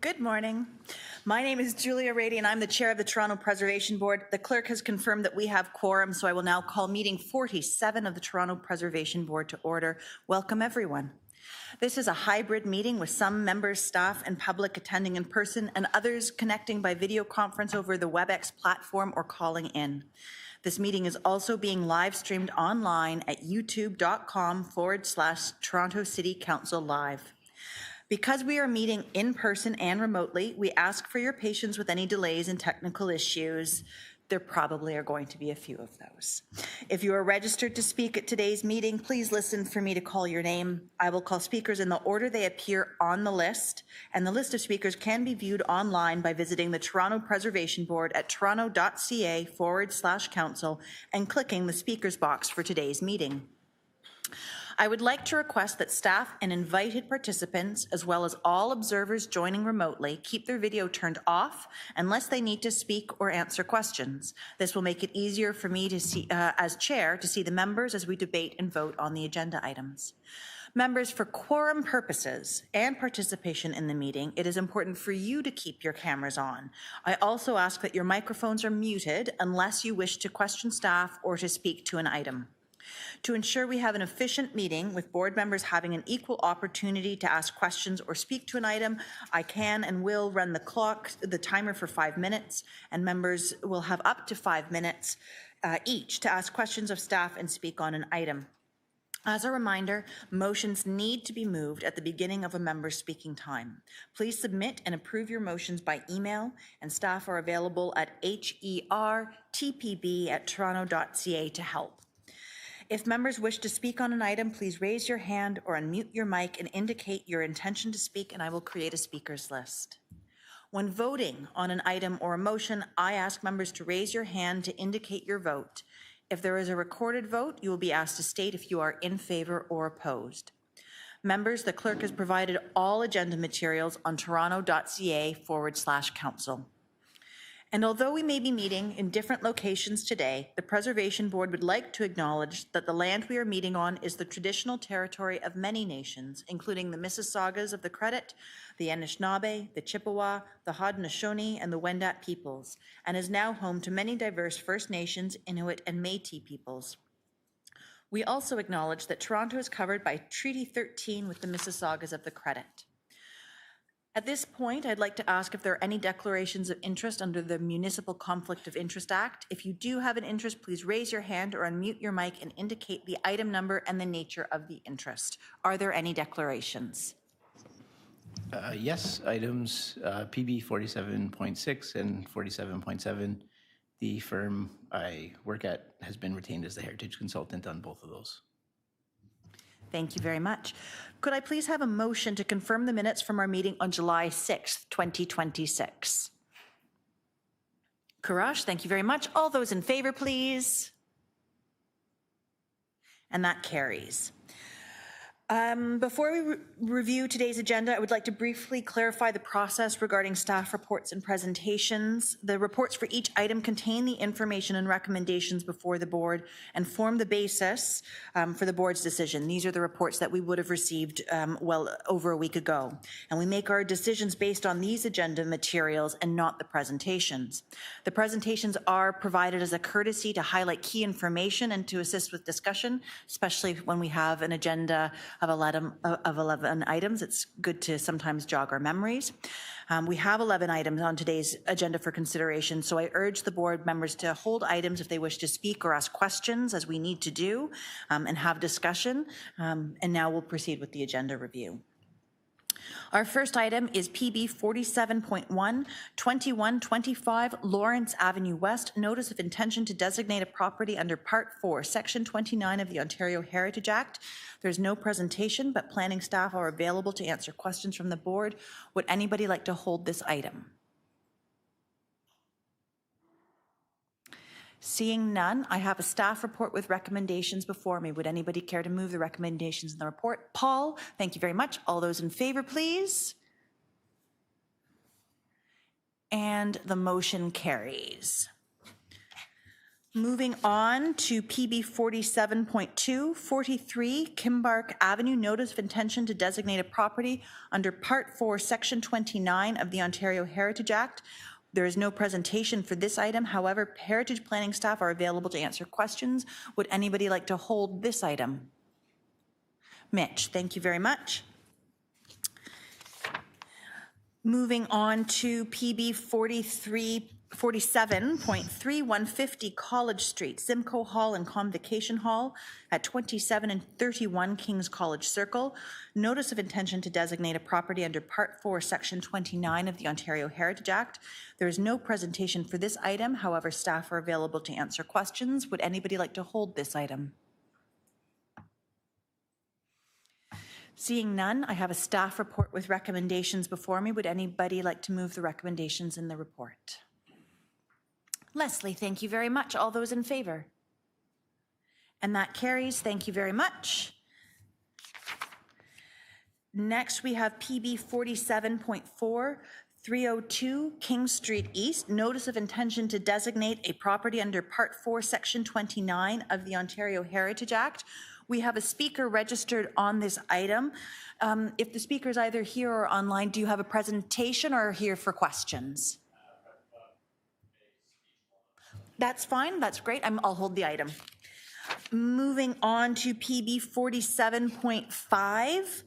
Good morning. My name is Julia Rady and I'm the chair of the Toronto Preservation Board. The clerk has confirmed that we have quorum, so I will now call meeting 47 of the Toronto Preservation Board to order. Welcome everyone. This is a hybrid meeting with some members, staff, and public attending in person and others connecting by video conference over the WebEx platform or calling in. This meeting is also being live streamed online at youtube.com/Toronto City Council Live. Because we are meeting in person and remotely, we ask for your patience with any delays and technical issues. There probably are going to be a few of those. If you are registered to speak at today's meeting, please listen for me to call your name. I will call speakers in the order they appear on the list, and the list of speakers can be viewed online by visiting the Toronto Preservation Board at toronto.ca/council and clicking the speakers box for today's meeting. I would like to request that staff and invited participants, as well as all observers joining remotely, keep their video turned off unless they need to speak or answer questions. This will make it easier for me to see, as chair, to see the members as we debate and vote on the agenda items. Members, for quorum purposes and participation in the meeting, it is important for you to keep your cameras on. I also ask that your microphones are muted unless you wish to question staff or to speak to an item. To ensure we have an efficient meeting with board members having an equal opportunity to ask questions or speak to an item, I can and will run the timer for 5 minutes, and members will have up to 5 minutes each to ask questions of staff and speak on an item. As a reminder, motions need to be moved at the beginning of a member's speaking time. Please submit and approve your motions by email, and staff are available at hertpb@toronto.ca to help. If members wish to speak on an item, please raise your hand or unmute your mic and indicate your intention to speak, and I will create a speakers list. When voting on an item or a motion, I ask members to raise your hand to indicate your vote. If there is a recorded vote, you will be asked to state if you are in favor or opposed. Members, the clerk has provided all agenda materials on toronto.ca/council. And although we may be meeting in different locations today, the Preservation Board would like to acknowledge that the land we are meeting on is the traditional territory of many nations, including the Mississaugas of the Credit, the Anishinaabe, the Chippewa, the Haudenosaunee, and the Wendat peoples, and is now home to many diverse First Nations, Inuit, and Métis peoples. We also acknowledge that Toronto is covered by Treaty 13 with the Mississaugas of the Credit. At this point, I'd like to ask if there are any declarations of interest under the Municipal Conflict of Interest Act. If you do have an interest, please raise your hand or unmute your mic and indicate the item number and the nature of the interest. Are there any declarations? Yes, items PB 47.6 and 47.7. The firm I work at has been retained as the heritage consultant on both of those. Thank you very much. Could I please have a motion to confirm the minutes from our meeting on July 6th, 2026? Courage, thank you very much. All those in favor, please. And that carries. Before we review today's agenda, I would like to briefly clarify the process regarding staff reports and presentations. The reports for each item contain the information and recommendations before the board and form the basis for the board's decision. These are the reports that we would have received well over a week ago. And we make our decisions based on these agenda materials and not the presentations. The presentations are provided as a courtesy to highlight key information and to assist with discussion, especially when we have an agenda of 11 items. It's good to sometimes jog our memories. We have 11 items on today's agenda for consideration, so I urge the board members to hold items if they wish to speak or ask questions, as we need to do, and have discussion. And now we'll proceed with the agenda review. Our first item is PB 47.1, 2125 Lawrence Avenue West, Notice of Intention to Designate a Property under Part 4, Section 29 of the Ontario Heritage Act. There's no presentation, but planning staff are available to answer questions from the board. Would anybody like to hold this item? Seeing none, I have a staff report with recommendations before me. Would anybody care to move the recommendations in the report? Paul, thank you very much. All those in favor, please. And the motion carries. Moving on to PB 47.2, 43 Kimbark Avenue, notice of intention to designate a property under Part 4, Section 29 of the Ontario Heritage Act. There is no presentation for this item. However, Heritage Planning staff are available to answer questions. Would anybody like to hold this item? Mitch, thank you very much. Moving on to PB 47.3, 150 College Street, Simcoe Hall and Convocation Hall at 27 and 31 King's College Circle. Notice of intention to designate a property under Part 4, Section 29 of the Ontario Heritage Act. There is no presentation for this item. However, staff are available to answer questions. Would anybody like to hold this item? Seeing none, I have a staff report with recommendations before me. Would anybody like to move the recommendations in the report? Leslie, thank you very much. All those in favor? And that carries. Thank you very much. Next, we have PB 47.4, 302 King Street East, notice of intention to designate a property under Part 4, Section 29 of the Ontario Heritage Act. We have a speaker registered on this item. If the speaker is either here or online, do you have a presentation or are here for questions? That's fine. That's great. I'll hold the item. Moving on to PB 47.5,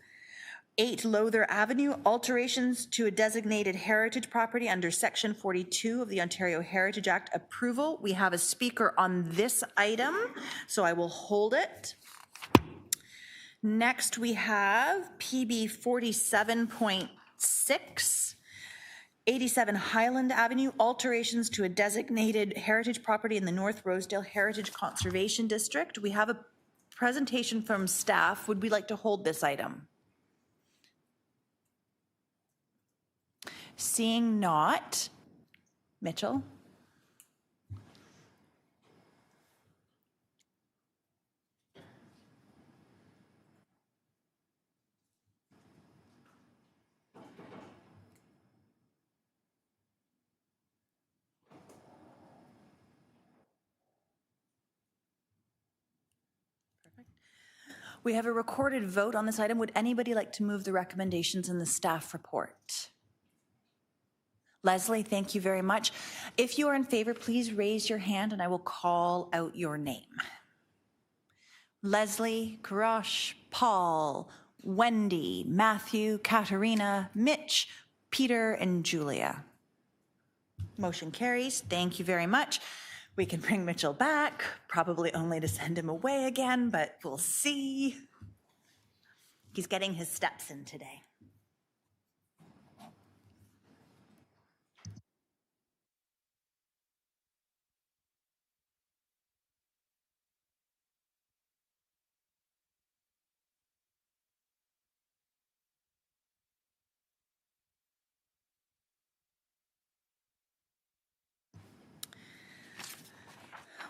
8 Lowther Avenue, alterations to a designated heritage property under Section 42 of the Ontario Heritage Act approval. We have a speaker on this item, so I will hold it. Next, we have PB 47.6, 87 Highland Avenue, alterations to a designated heritage property in the North Rosedale Heritage Conservation District. We have a presentation from staff. Would we like to hold this item? Seeing not, Mitchell. We have a recorded vote on this item. Would anybody like to move the recommendations in the staff report? Leslie, thank you very much. If you are in favor, please raise your hand and I will call out your name. Leslie, Karosh, Paul, Wendy, Matthew, Katerina, Mitch, Peter, and Julia. Motion carries. Thank you very much. We can bring Mitchell back, probably only to send him away again, but we'll see. He's getting his steps in today.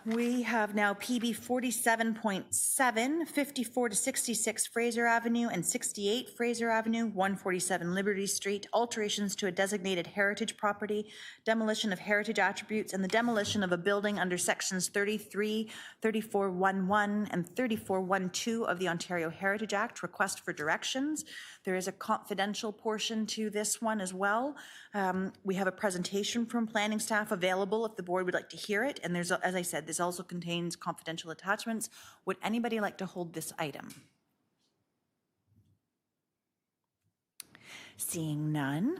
We have now PB 47.7, 54 to 66 Fraser Avenue and 68 Fraser Avenue, 147 Liberty Street, alterations to a designated heritage property, demolition of heritage attributes, and the demolition of a building under sections 33, 3411, and 3412 of the Ontario Heritage Act. Request for directions. There is a confidential portion to this one as well. We have a presentation from planning staff available if the board would like to hear it. And there's, as I said, this also contains confidential attachments. Would anybody like to hold this item? Seeing none.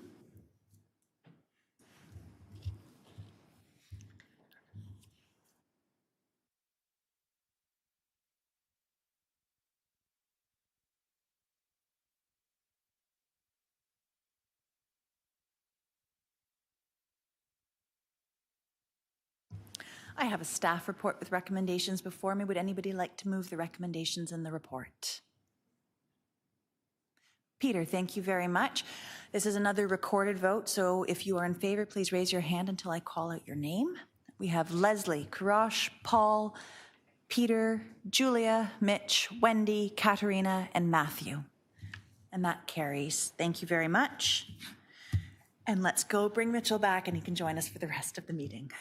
I have a staff report with recommendations before me. Would anybody like to move the recommendations in the report? Peter, thank you very much. This is another recorded vote, so if you are in favor, please raise your hand until I call out your name. We have Leslie, Karosh, Paul, Peter, Julia, Mitch, Wendy, Katerina, and Matthew. And that carries. Thank you very much. And let's go bring Mitchell back and he can join us for the rest of the meeting.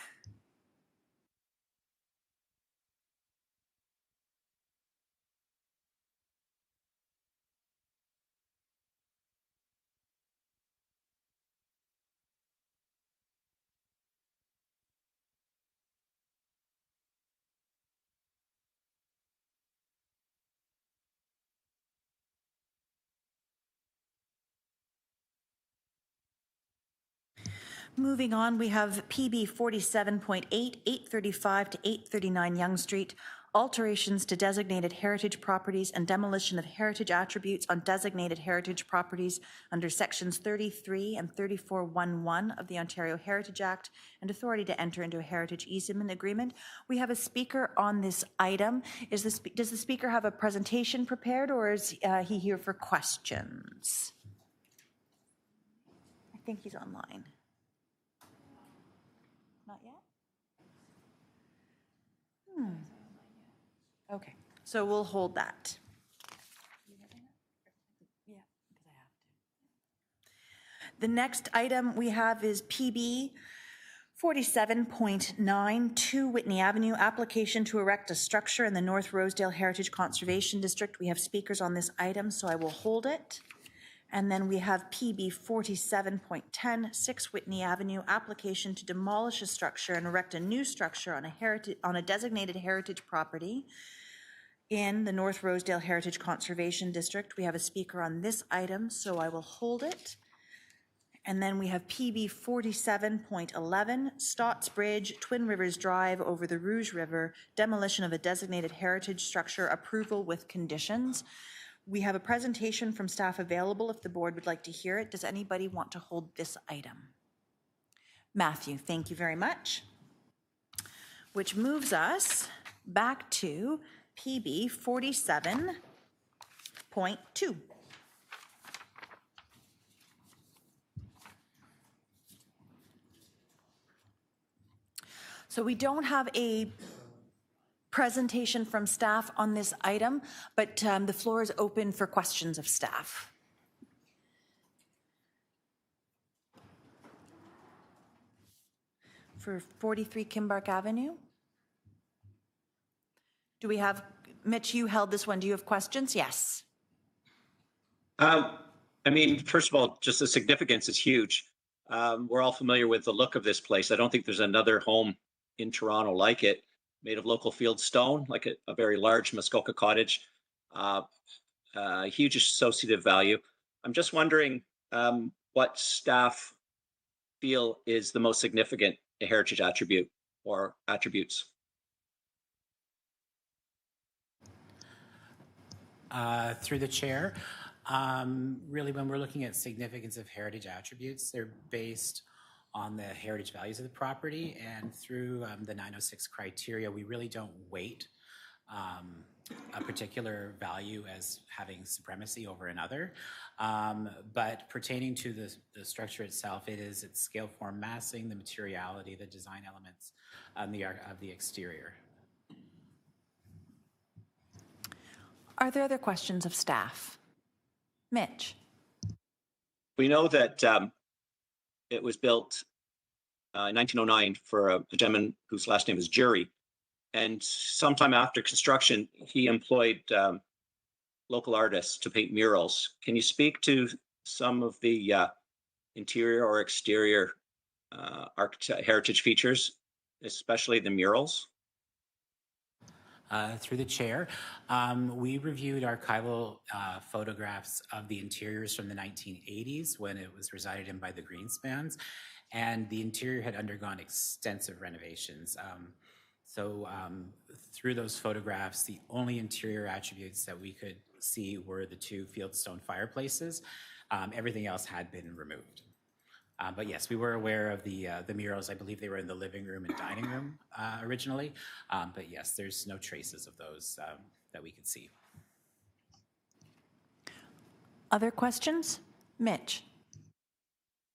Moving on, we have PB 47.8, 835 to 839 Yonge Street, alterations to designated heritage properties and demolition of heritage attributes on designated heritage properties under sections 33 and 3411 of the Ontario Heritage Act, and authority to enter into a heritage easement agreement. We have a speaker on this item. Does the speaker have a presentation prepared, or is he here for questions? I think he's online. Not yet? Okay, so we'll hold that. Yeah, because I have to. The next item we have is PB 47.9, 2 Whitney Avenue, application to erect a structure in the North Rosedale Heritage Conservation District. We have speakers on this item, so I will hold it. And then we have PB 47.10, 6 Whitney Avenue, application to demolish a structure and erect a new structure on a designated heritage property in the North Rosedale Heritage Conservation District. We have a speaker on this item, so I will hold it. And then we have PB 47.11, Stotts Bridge, Twin Rivers Drive over the Rouge River, demolition of a designated heritage structure, approval with conditions. We have a presentation from staff available if the board would like to hear it. Does anybody want to hold this item? Matthew, thank you very much. Which moves us back to PB 47.2. So we don't have a presentation from staff on this item, but the floor is open for questions of staff. For 43 Kimbark Avenue? Do we have, Mitch, you held this one. Do you have questions? Yes. I mean, first of all, just the significance is huge. We're all familiar with the look of this place. I don't think there's another home in Toronto like it, made of local field stone, like a very large Muskoka cottage, huge associative value. I'm just wondering what staff feel is the most significant heritage attribute or attributes. Through the chair, really when we're looking at significance of heritage attributes, they're based on the heritage values of the property, and through the 906 criteria, we really don't weight a particular value as having supremacy over another. But pertaining to the structure itself, it is its scale, form, massing, the materiality, the design elements of the exterior. Are there other questions of staff? Mitch? We know that it was built in 1909 for a gentleman whose last name is Jury. And sometime after construction, he employed local artists to paint murals. Can you speak to some of the interior or exterior heritage features, especially the murals? Through the chair, we reviewed archival photographs of the interiors from the 1980s when it was resided in by the Greenspans, and the interior had undergone extensive renovations. So through those photographs, the only interior attributes that we could see were the 2 fieldstone fireplaces. Everything else had been removed. But yes, we were aware of the murals. I believe they were in the living room and dining room originally. But yes, there's no traces of those that we could see. Other questions? Mitch?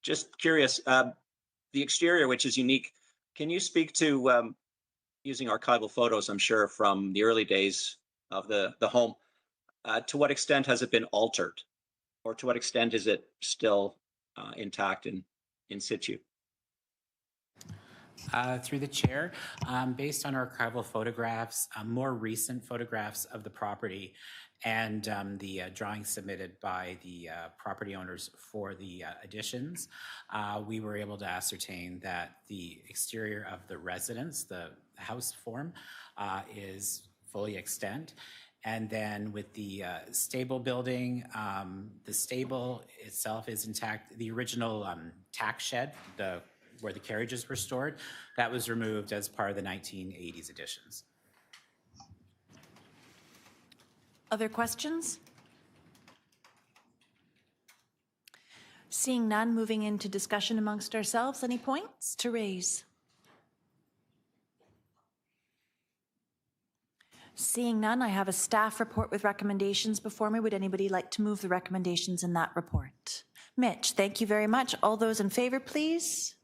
Just curious, the exterior, which is unique, can you speak to, using archival photos, I'm sure, from the early days of the home, to what extent has it been altered? Or to what extent is it still intact and in situ? Through the chair, based on archival photographs, more recent photographs of the property, and the drawings submitted by the property owners for the additions, we were able to ascertain that the exterior of the residence, the house form, is fully extant. And then with the stable building, the stable itself is intact. The original tack shed, the where the carriages were stored. That was removed as part of the 1980s additions. Other questions? Seeing none, moving into discussion amongst ourselves. Any points to raise? Seeing none, I have a staff report with recommendations before me. Would anybody like to move the recommendations in that report? Mitch, thank you very much. All those in favor, please.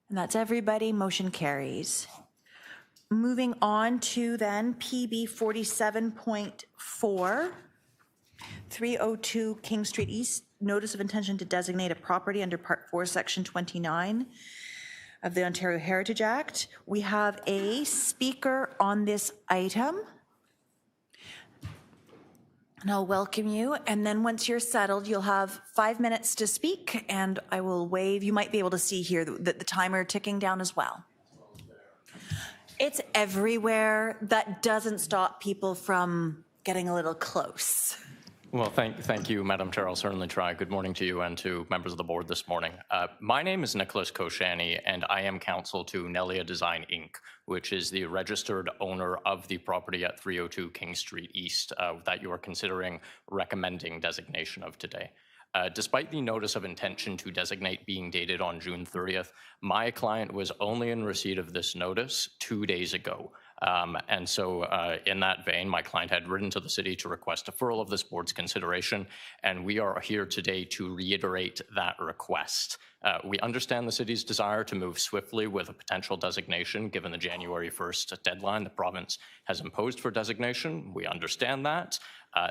And that's everybody. Motion carries. Moving on to then PB 47.4, 302 King Street East, notice of intention to designate a property under Part 4, Section 29 of the Ontario Heritage Act. We have a speaker on this item. And I'll welcome you. And then once you're settled, you'll have 5 minutes to speak, and I will wave. You might be able to see here the timer ticking down as well. It's everywhere. That doesn't stop people from getting a little close. Well, thank you, Madam Chair. I'll certainly try. Good morning to you and to members of the board this morning. My name is Nicholas Koshani, and I am counsel to Nelia Design, Inc., which is the registered owner of the property at 302 King Street East that you are considering recommending designation of today. Despite the notice of intention to designate being dated on June 30th, my client was only in receipt of this notice 2 days ago. And so in that vein, my client had written to the city to request deferral of this board's consideration, and we are here today to reiterate that request. We understand the city's desire to move swiftly with a potential designation given the January 1st deadline the province has imposed for designation. We understand that.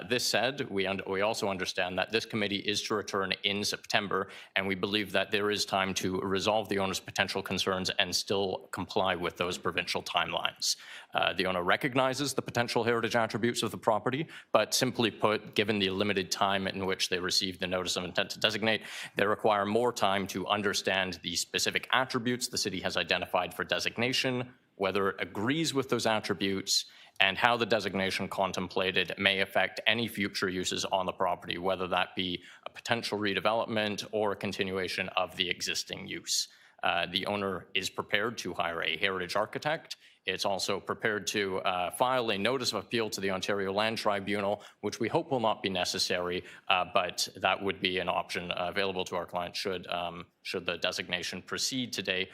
This said, we also understand that this committee is to return in September, and we believe that there is time to resolve the owner's potential concerns and still comply with those provincial timelines. The owner recognizes the potential heritage attributes of the property, but simply put, given the limited time in which they received the notice of intent to designate, they require more time to understand the specific attributes the city has identified for designation, whether it agrees with those attributes, and how the designation contemplated may affect any future uses on the property, whether that be a potential redevelopment or a continuation of the existing use. The owner is prepared to hire a heritage architect. It's also prepared to file a notice of appeal to the Ontario Land Tribunal, which we hope will not be necessary, but that would be an option available to our client should the designation proceed today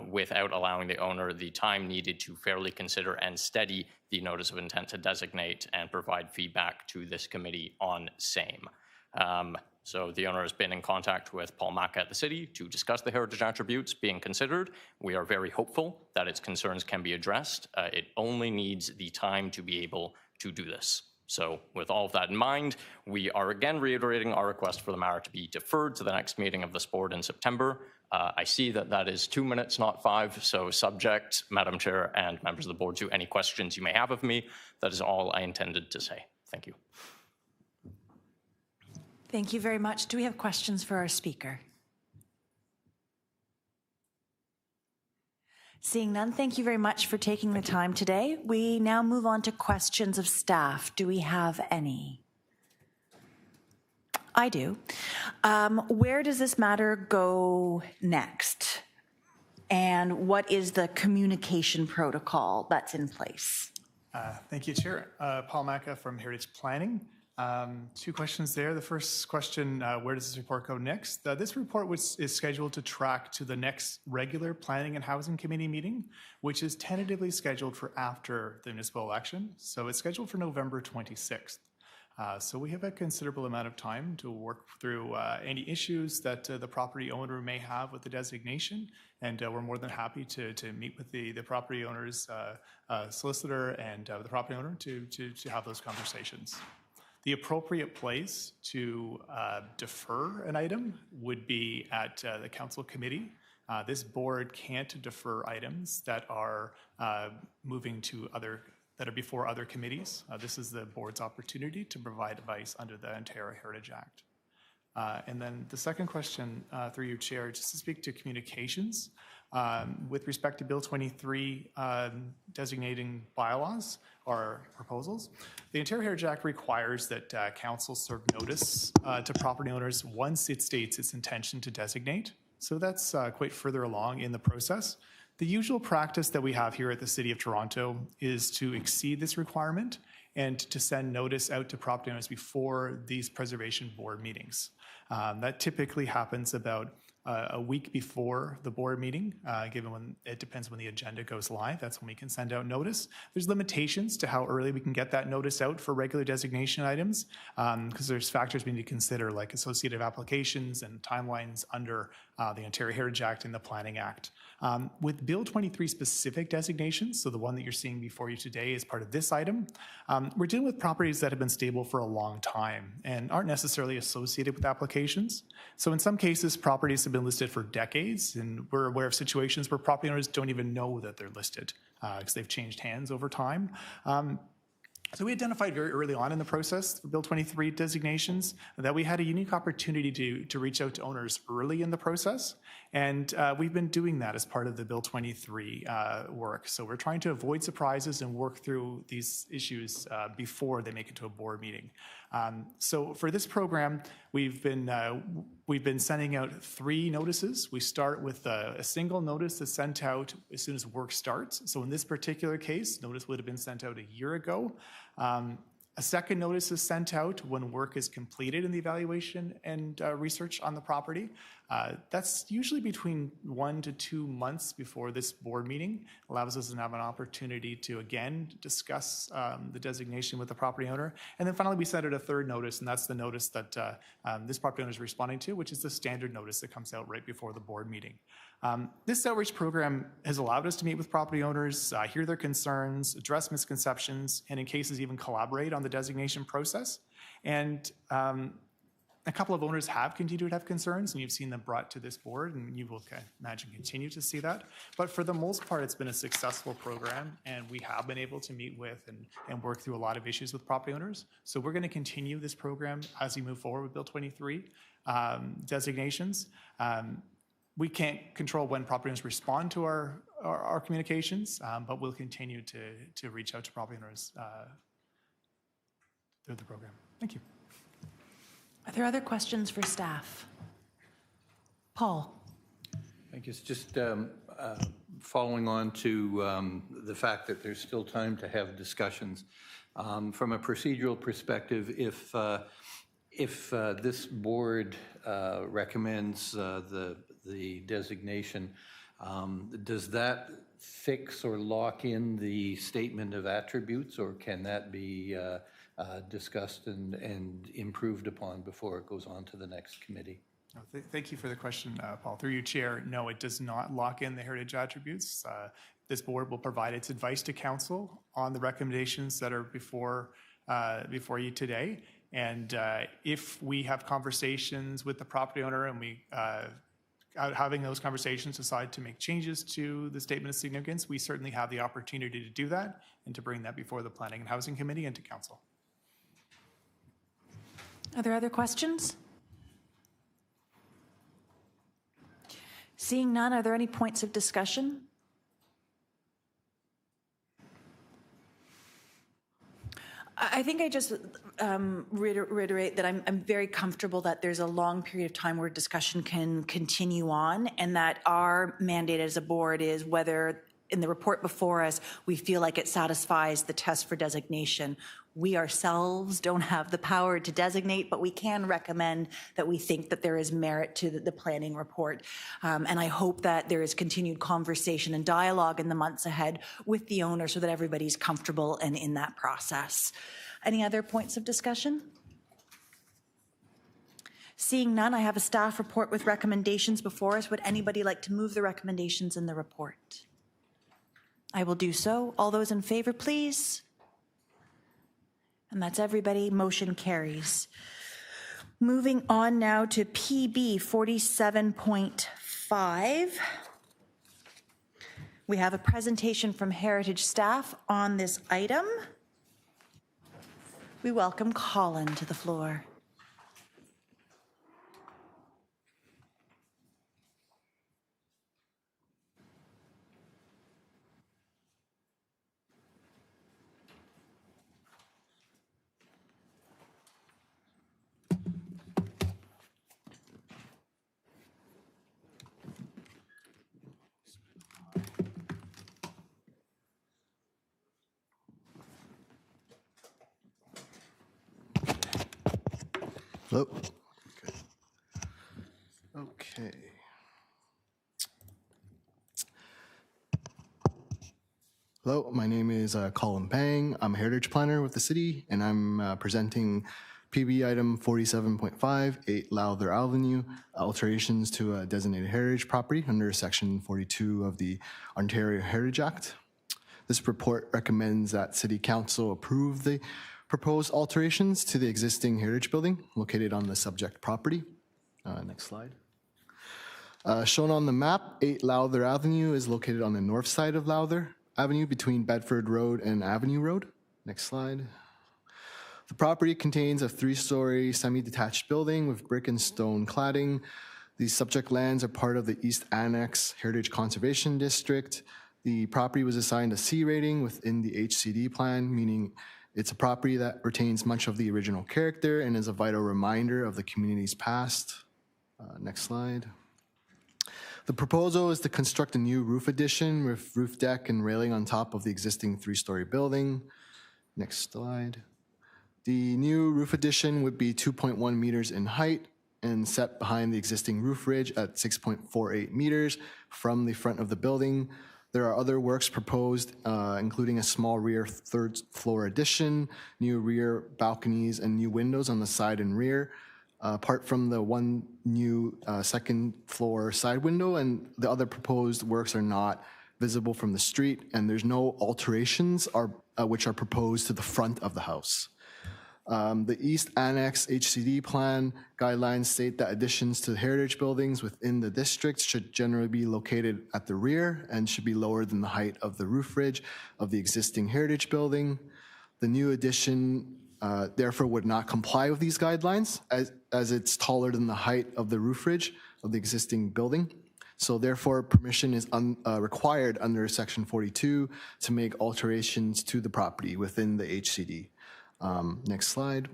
without allowing the owner the time needed to fairly consider and study the notice of intent to designate and provide feedback to this committee on same. So the owner has been in contact with Paul Macca at the city to discuss the heritage attributes being considered. We are very hopeful that its concerns can be addressed. It only needs the time to be able to do this. So with all of that in mind, we are again reiterating our request for the matter to be deferred to the next meeting of this board in September. I see that that is 2 minutes, not 5, so subject, Madam Chair and members of the board, to any questions you may have of me. That is all I intended to say. Thank you. Thank you very much. Do we have questions for our speaker? Seeing none, thank you very much for taking the time today. We now move on to questions of staff. Do we have any? I do. Where does this matter go next? And what is the communication protocol that's in place? Thank you, Chair. Paul Macca from Heritage Planning. 2 questions there. The first question, where does this report go next? This report is scheduled to track to the next regular Planning and Housing Committee meeting, which is tentatively scheduled for after the municipal election. So it's scheduled for November 26th. So we have a considerable amount of time to work through any issues that the property owner may have with the designation, and we're more than happy to meet with the property owner's solicitor and the property owner to have those conversations. The appropriate place to defer an item would be at the council committee. This board can't defer items that are moving to that are before other committees. This is the board's opportunity to provide advice under the Ontario Heritage Act. And then the second question, through your chair, just to speak to communications. With respect to Bill 23 designating bylaws or proposals, the Ontario Heritage Act requires that council serve notice to property owners once it states its intention to designate. So that's quite further along in the process. The usual practice that we have here at the City of Toronto is to exceed this requirement and to send notice out to property owners before these preservation board meetings. That typically happens about a week before the board meeting, given when it depends when the agenda goes live. That's when we can send out notice. There's limitations to how early we can get that notice out for regular designation items, because there's factors we need to consider, like associative applications and timelines under the Ontario Heritage Act and the Planning Act. With Bill 23 specific designations, so the one that you're seeing before you today is part of this item, we're dealing with properties that have been stable for a long time and aren't necessarily associated with applications. So in some cases, properties have been listed for decades, and we're aware of situations where property owners don't even know that they're listed because they've changed hands over time. So we identified very early on in the process for Bill 23 designations that we had a unique opportunity to reach out to owners early in the process. And we've been doing that as part of the Bill 23 work. So we're trying to avoid surprises and work through these issues before they make it to a board meeting. So for this program, we've been sending out 3 notices. We start with a single notice that's sent out as soon as work starts. So in this particular case, notice would have been sent out a year ago. A second notice is sent out when work is completed in the evaluation and research on the property. That's usually between 1 to 2 months before this board meeting. Allows us to have an opportunity to, again, discuss the designation with the property owner. And then finally, we send out a third notice, and that's the notice that this property owner is responding to, which is the standard notice that comes out right before the board meeting. This outreach program has allowed us to meet with property owners, hear their concerns, address misconceptions, and in cases even collaborate on the designation process. And a couple of owners have continued to have concerns, and you've seen them brought to this board, and you will imagine continue to see that. But for the most part, it's been a successful program, and we have been able to meet with and work through a lot of issues with property owners. So we're going to continue this program as we move forward with Bill 23 designations. We can't control when property owners respond to our communications, but we'll continue to reach out to property owners through the program. Thank you. Are there other questions for staff? Paul. Thank you. It's just following on to the fact that there's still time to have discussions. From a procedural perspective, if this board recommends the designation, does that fix or lock in the statement of attributes, or can that be discussed and improved upon before it goes on to the next committee? Thank you for the question, Paul. Through you, Chair, no, it does not lock in the heritage attributes. This board will provide its advice to council on the recommendations that are before you today. And if we have conversations with the property owner and we, having those conversations, decide to make changes to the statement of significance, we certainly have the opportunity to do that and to bring that before the Planning and Housing Committee and to council. Are there other questions? Seeing none, are there any points of discussion? I think I just reiterate that I'm very comfortable that there's a long period of time where discussion can continue on, and that our mandate as a board is whether in the report before us we feel like it satisfies the test for designation. We ourselves don't have the power to designate, but we can recommend that we think that there is merit to the planning report. And I hope that there is continued conversation and dialogue in the months ahead with the owner so that everybody's comfortable and in that process. Any other points of discussion? Seeing none, I have a staff report with recommendations before us. Would anybody like to move the recommendations in the report? I will do so. All those in favor, please. And that's everybody. Motion carries. Moving on now to PB 47.5. We have a presentation from Heritage staff on this item. We welcome Colin to the floor. Hello. Okay. Hello, my name is Colin Pang. I'm a heritage planner with the city, and I'm presenting PB item 47.5, 8 Lowther Avenue, alterations to a designated heritage property under section 42 of the Ontario Heritage Act. This report recommends that City Council approve the proposed alterations to the existing heritage building located on the subject property. Next slide. Shown on the map, 8 Lowther Avenue is located on the north side of Lowther Avenue between Bedford Road and Avenue Road. Next slide. The property contains a 3-story semi-detached building with brick and stone cladding. These subject lands are part of the East Annex Heritage Conservation District. The property was assigned a C rating within the HCD plan, meaning it's a property that retains much of the original character and is a vital reminder of the community's past. Next slide. The proposal is to construct a new roof addition with roof deck and railing on top of the existing 3-story building. Next slide. The new roof addition would be 2.1 meters in height and set behind the existing roof ridge at 6.48 meters from the front of the building. There are other works proposed, including a small rear 3rd floor addition, new rear balconies, and new windows on the side and rear. Apart from the one new 2nd floor side window, and the other proposed works are not visible from the street, and there's no alterations which are proposed to the front of the house. The East Annex HCD plan guidelines state that additions to heritage buildings within the district should generally be located at the rear and should be lower than the height of the roof ridge of the existing heritage building. The new addition therefore would not comply with these guidelines as it's taller than the height of the roof ridge of the existing building. So therefore permission is required under section 42 to make alterations to the property within the HCD. Next slide.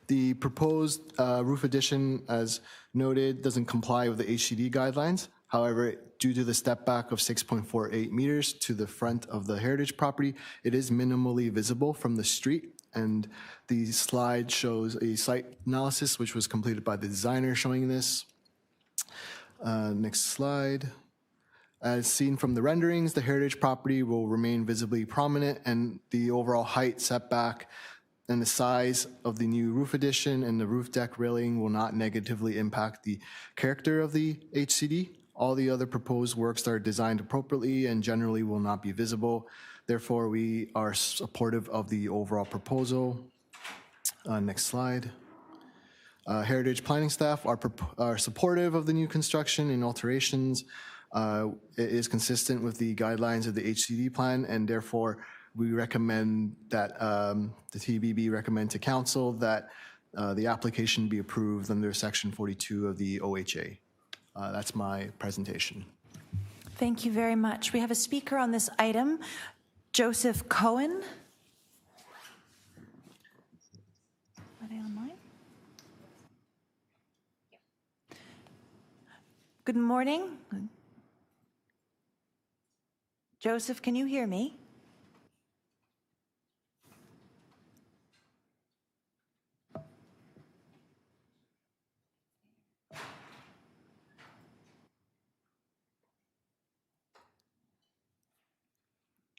The proposed roof addition, as noted, doesn't comply with the HCD guidelines. However, due to the step back of 6.48 meters to the front of the heritage property, it is minimally visible from the street. And the slide shows a site analysis which was completed by the designer showing this. Next slide. As seen from the renderings, the heritage property will remain visibly prominent, and the overall height setback and the size of the new roof addition and the roof deck railing will not negatively impact the character of the HCD. All the other proposed works are designed appropriately and generally will not be visible. Therefore, we are supportive of the overall proposal. Next slide. Heritage planning staff are supportive of the new construction and alterations. It is consistent with the guidelines of the HCD plan, and therefore we recommend that the TBB recommend to council that the application be approved under section 42 of the OHA. That's my presentation. Thank you very much. We have a speaker on this item, Joseph Cohen. Are they online? Good morning. Joseph, can you hear me?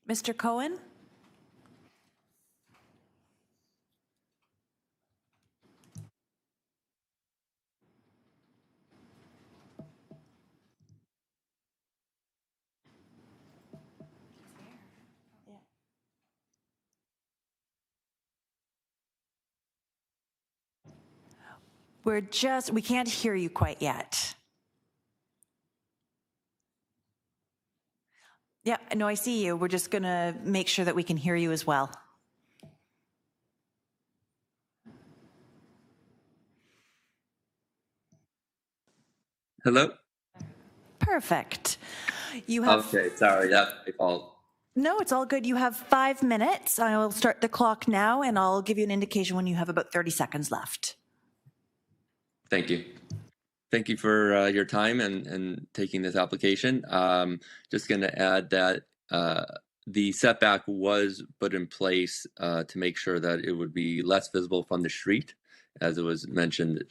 Mr. Cohen? We can't hear you quite yet. Yeah, no, I see you. We're just gonna make sure that we can hear you as well. Hello? Perfect. You have. Okay, sorry, that's my fault. No, it's all good. You have 5 minutes. I will start the clock now, and I'll give you an indication when you have about 30 seconds left. Thank you. Thank you for your time and taking this application. Just going to add that the setback was put in place to make sure that it would be less visible from the street as it was mentioned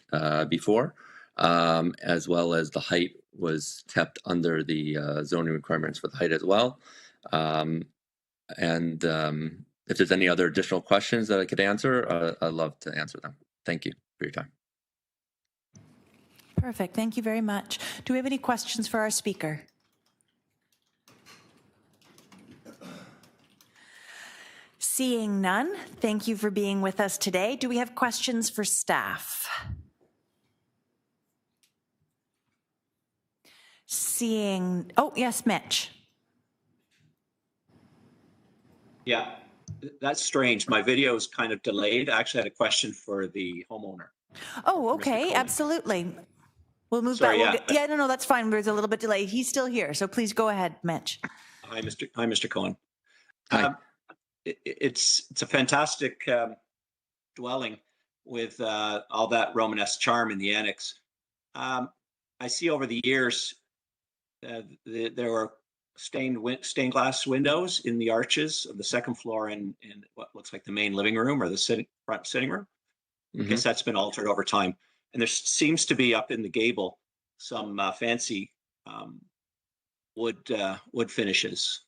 before, as well as the height was kept under the zoning requirements for the height as well. If there's any other additional questions that I could answer, I'd love to answer them. Thank you for your time. Perfect. Thank you very much. Do we have any questions for our speaker? Seeing none, thank you for being with us today. Do we have questions for staff? Oh, yes, Mitch. Yeah, that's strange. My video is kind of delayed. I actually had a question for the homeowner. Oh, okay, absolutely. We'll move Sorry, back. yeah. No, that's fine. There's a little bit delay. He's still here, so please go ahead, Mitch. Hi, Mr. Cohen. Hi. It's a fantastic dwelling with all that Romanesque charm in the annex. I see over the years there were stained glass windows in the arches of the second floor and what looks like the main living room or the front sitting room. I guess that's been altered over time. And there seems to be up in the gable some fancy wood finishes.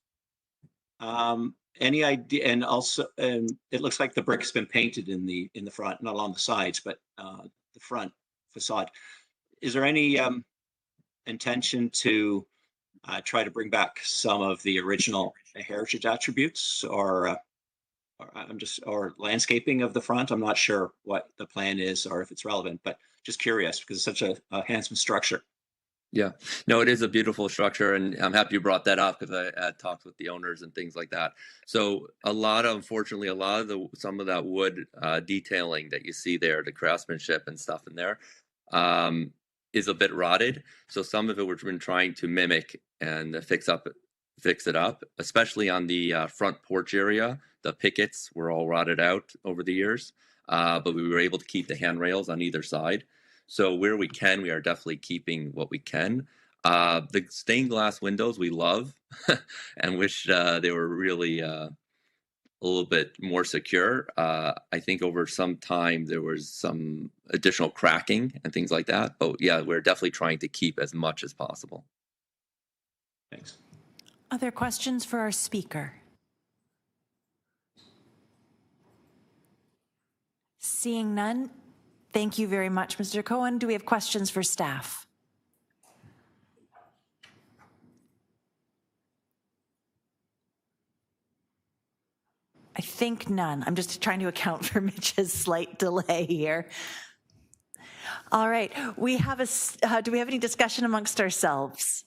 Any idea? And also, it looks like the brick's been painted in the front, not along the sides, but the front facade. Is there any intention to try to bring back some of the original heritage attributes, or landscaping of the front? I'm not sure what the plan is or if it's relevant, but just curious because it's such a handsome structure. Yeah, no, it is a beautiful structure, and I'm happy you brought that up because I had talked with the owners and things like that. So unfortunately, some of that wood detailing that you see there, the craftsmanship and stuff in there, is a bit rotted. So some of it we've been trying to mimic and fix it up, especially on the front porch area. The pickets were all rotted out over the years, but we were able to keep the handrails on either side. So where we can, we are definitely keeping what we can. The stained glass windows we love and wish they were really a little bit more secure. I think over some time there was some additional cracking and things like that. But yeah, we're definitely trying to keep as much as possible. Thanks. Other questions for our speaker? Seeing none, thank you very much, Mr. Cohen. Do we have questions for staff? I think none. I'm just trying to account for Mitch's slight delay here. All right, do we have any discussion amongst ourselves?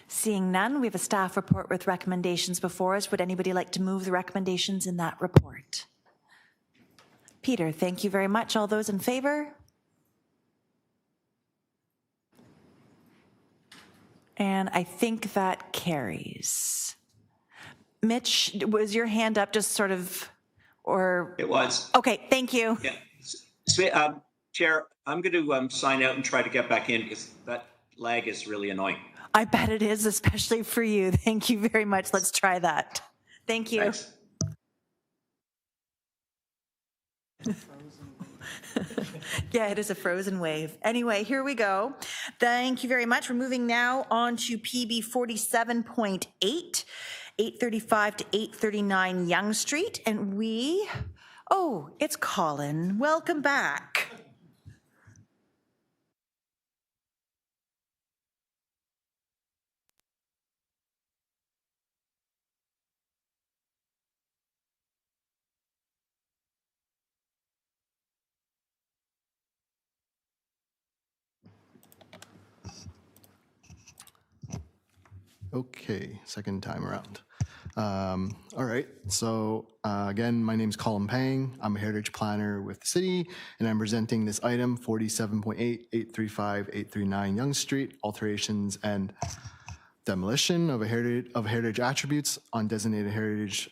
Seeing none, we have a staff report with recommendations before us. Would anybody like to move the recommendations in that report? Peter, thank you very much. All those in favor? And I think that carries. Mitch, was your hand up just sort of, or? It was. Okay, thank you. Yeah. So, Chair, I'm going to sign out and try to get back in because that lag is really annoying. I bet it is, especially for you. Thank you very much. Let's try that. Thank you. Thanks. Yeah, it is a frozen wave. Anyway, here we go. Thank you very much. We're moving now on to PB 47.8, 835 to 839 Yonge Street. And it's Colin. Welcome back. Okay, second time around. All right, so again, my name's Colin Pang. I'm a heritage planner with the city, and I'm presenting this item 47.8, 835, 839 Yonge Street, alterations and demolition of heritage attributes on designated heritage,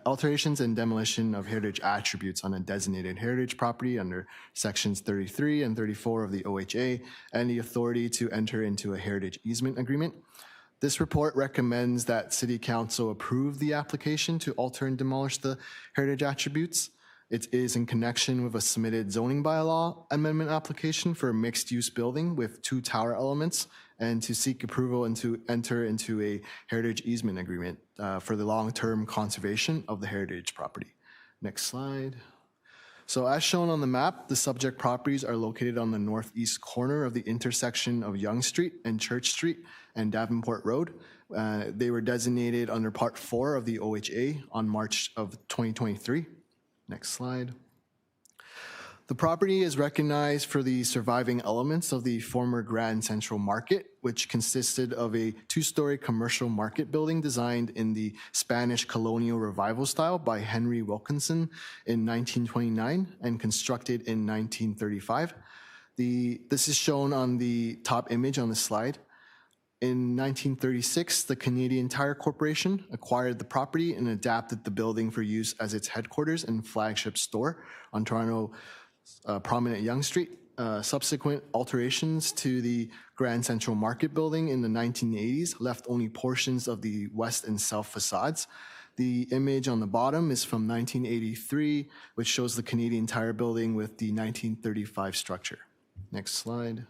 alterations and demolition of heritage attributes on a designated heritage property under sections 33 and 34 of the OHA, and the authority to enter into a heritage easement agreement. This report recommends that City Council approve the application to alter and demolish the heritage attributes. It is in connection with a submitted zoning bylaw amendment application for a mixed-use building with 2 tower elements, and to seek approval and to enter into a heritage easement agreement for the long-term conservation of the heritage property. Next slide. So as shown on the map, the subject properties are located on the northeast corner of the intersection of Yonge Street and Church Street and Davenport Road. They were designated under Part 4 of the OHA on March of 2023. Next slide. The property is recognized for the surviving elements of the former Grand Central Market, which consisted of a 2-story commercial market building designed in the Spanish colonial revival style by Henry Wilkinson in 1929 and constructed in 1935. This is shown on the top image on the slide. In 1936, the Canadian Tire Corporation acquired the property and adapted the building for use as its headquarters and flagship store on Toronto prominent Yonge Street. Subsequent alterations to the Grand Central Market building in the 1980s left only portions of the west and south facades. The image on the bottom is from 1983, which shows the Canadian Tire building with the 1935 structure. Next slide.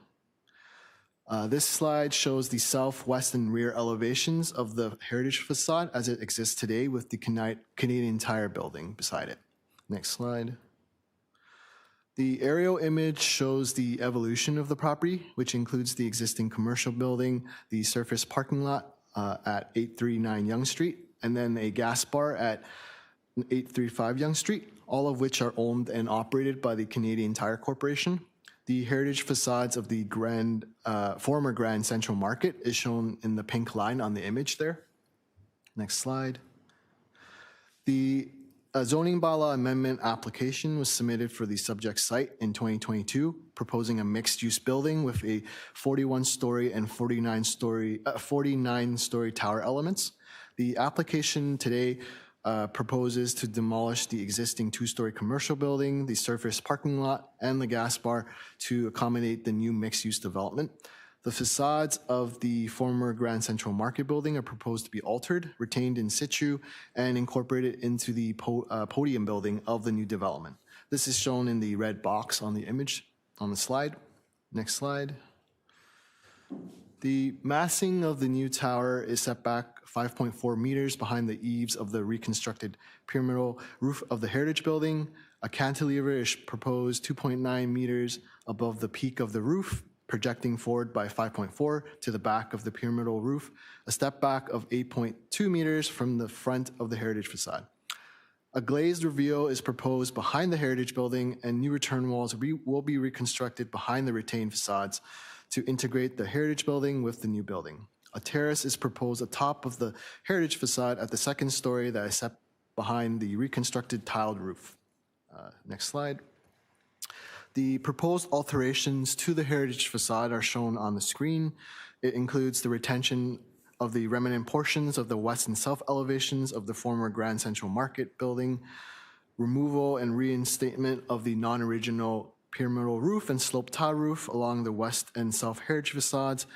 This slide shows the south, west, and rear elevations of the heritage facade as it exists today with the Canadian Tire building beside it. Next slide. The aerial image shows the evolution of the property, which includes the existing commercial building, the surface parking lot at 839 Yonge Street, and then a gas bar at 835 Yonge Street, all of which are owned and operated by the Canadian Tire Corporation. The heritage facades of the former Grand Central Market is shown in the pink line on the image there. Next slide. The zoning bylaw amendment application was submitted for the subject site in 2022, proposing a mixed-use building with a 41-story and 49-story tower elements. The application today proposes to demolish the existing 2-story commercial building, the surface parking lot, and the gas bar to accommodate the new mixed-use development. The facades of the former Grand Central Market building are proposed to be altered, retained in situ, and incorporated into the podium building of the new development. This is shown in the red box on the image on the slide. Next slide. The massing of the new tower is set back 5.4 meters behind the eaves of the reconstructed pyramidal roof of the heritage building. A cantilever is proposed 2.9 meters above the peak of the roof, projecting forward by 5.4 to the back of the pyramidal roof, a step back of 8.2 meters from the front of the heritage facade. A glazed reveal is proposed behind the heritage building, and new return walls will be reconstructed behind the retained facades to integrate the heritage building with the new building. A terrace is proposed atop of the heritage facade at the second story that is set behind the reconstructed tiled roof. Next slide. The proposed alterations to the heritage facade are shown on the screen. It includes the retention of the remnant portions of the west and south elevations of the former Grand Central Market building, removal and reinstatement of the non-original pyramidal roof and slope tile roof along the west and south heritage facades.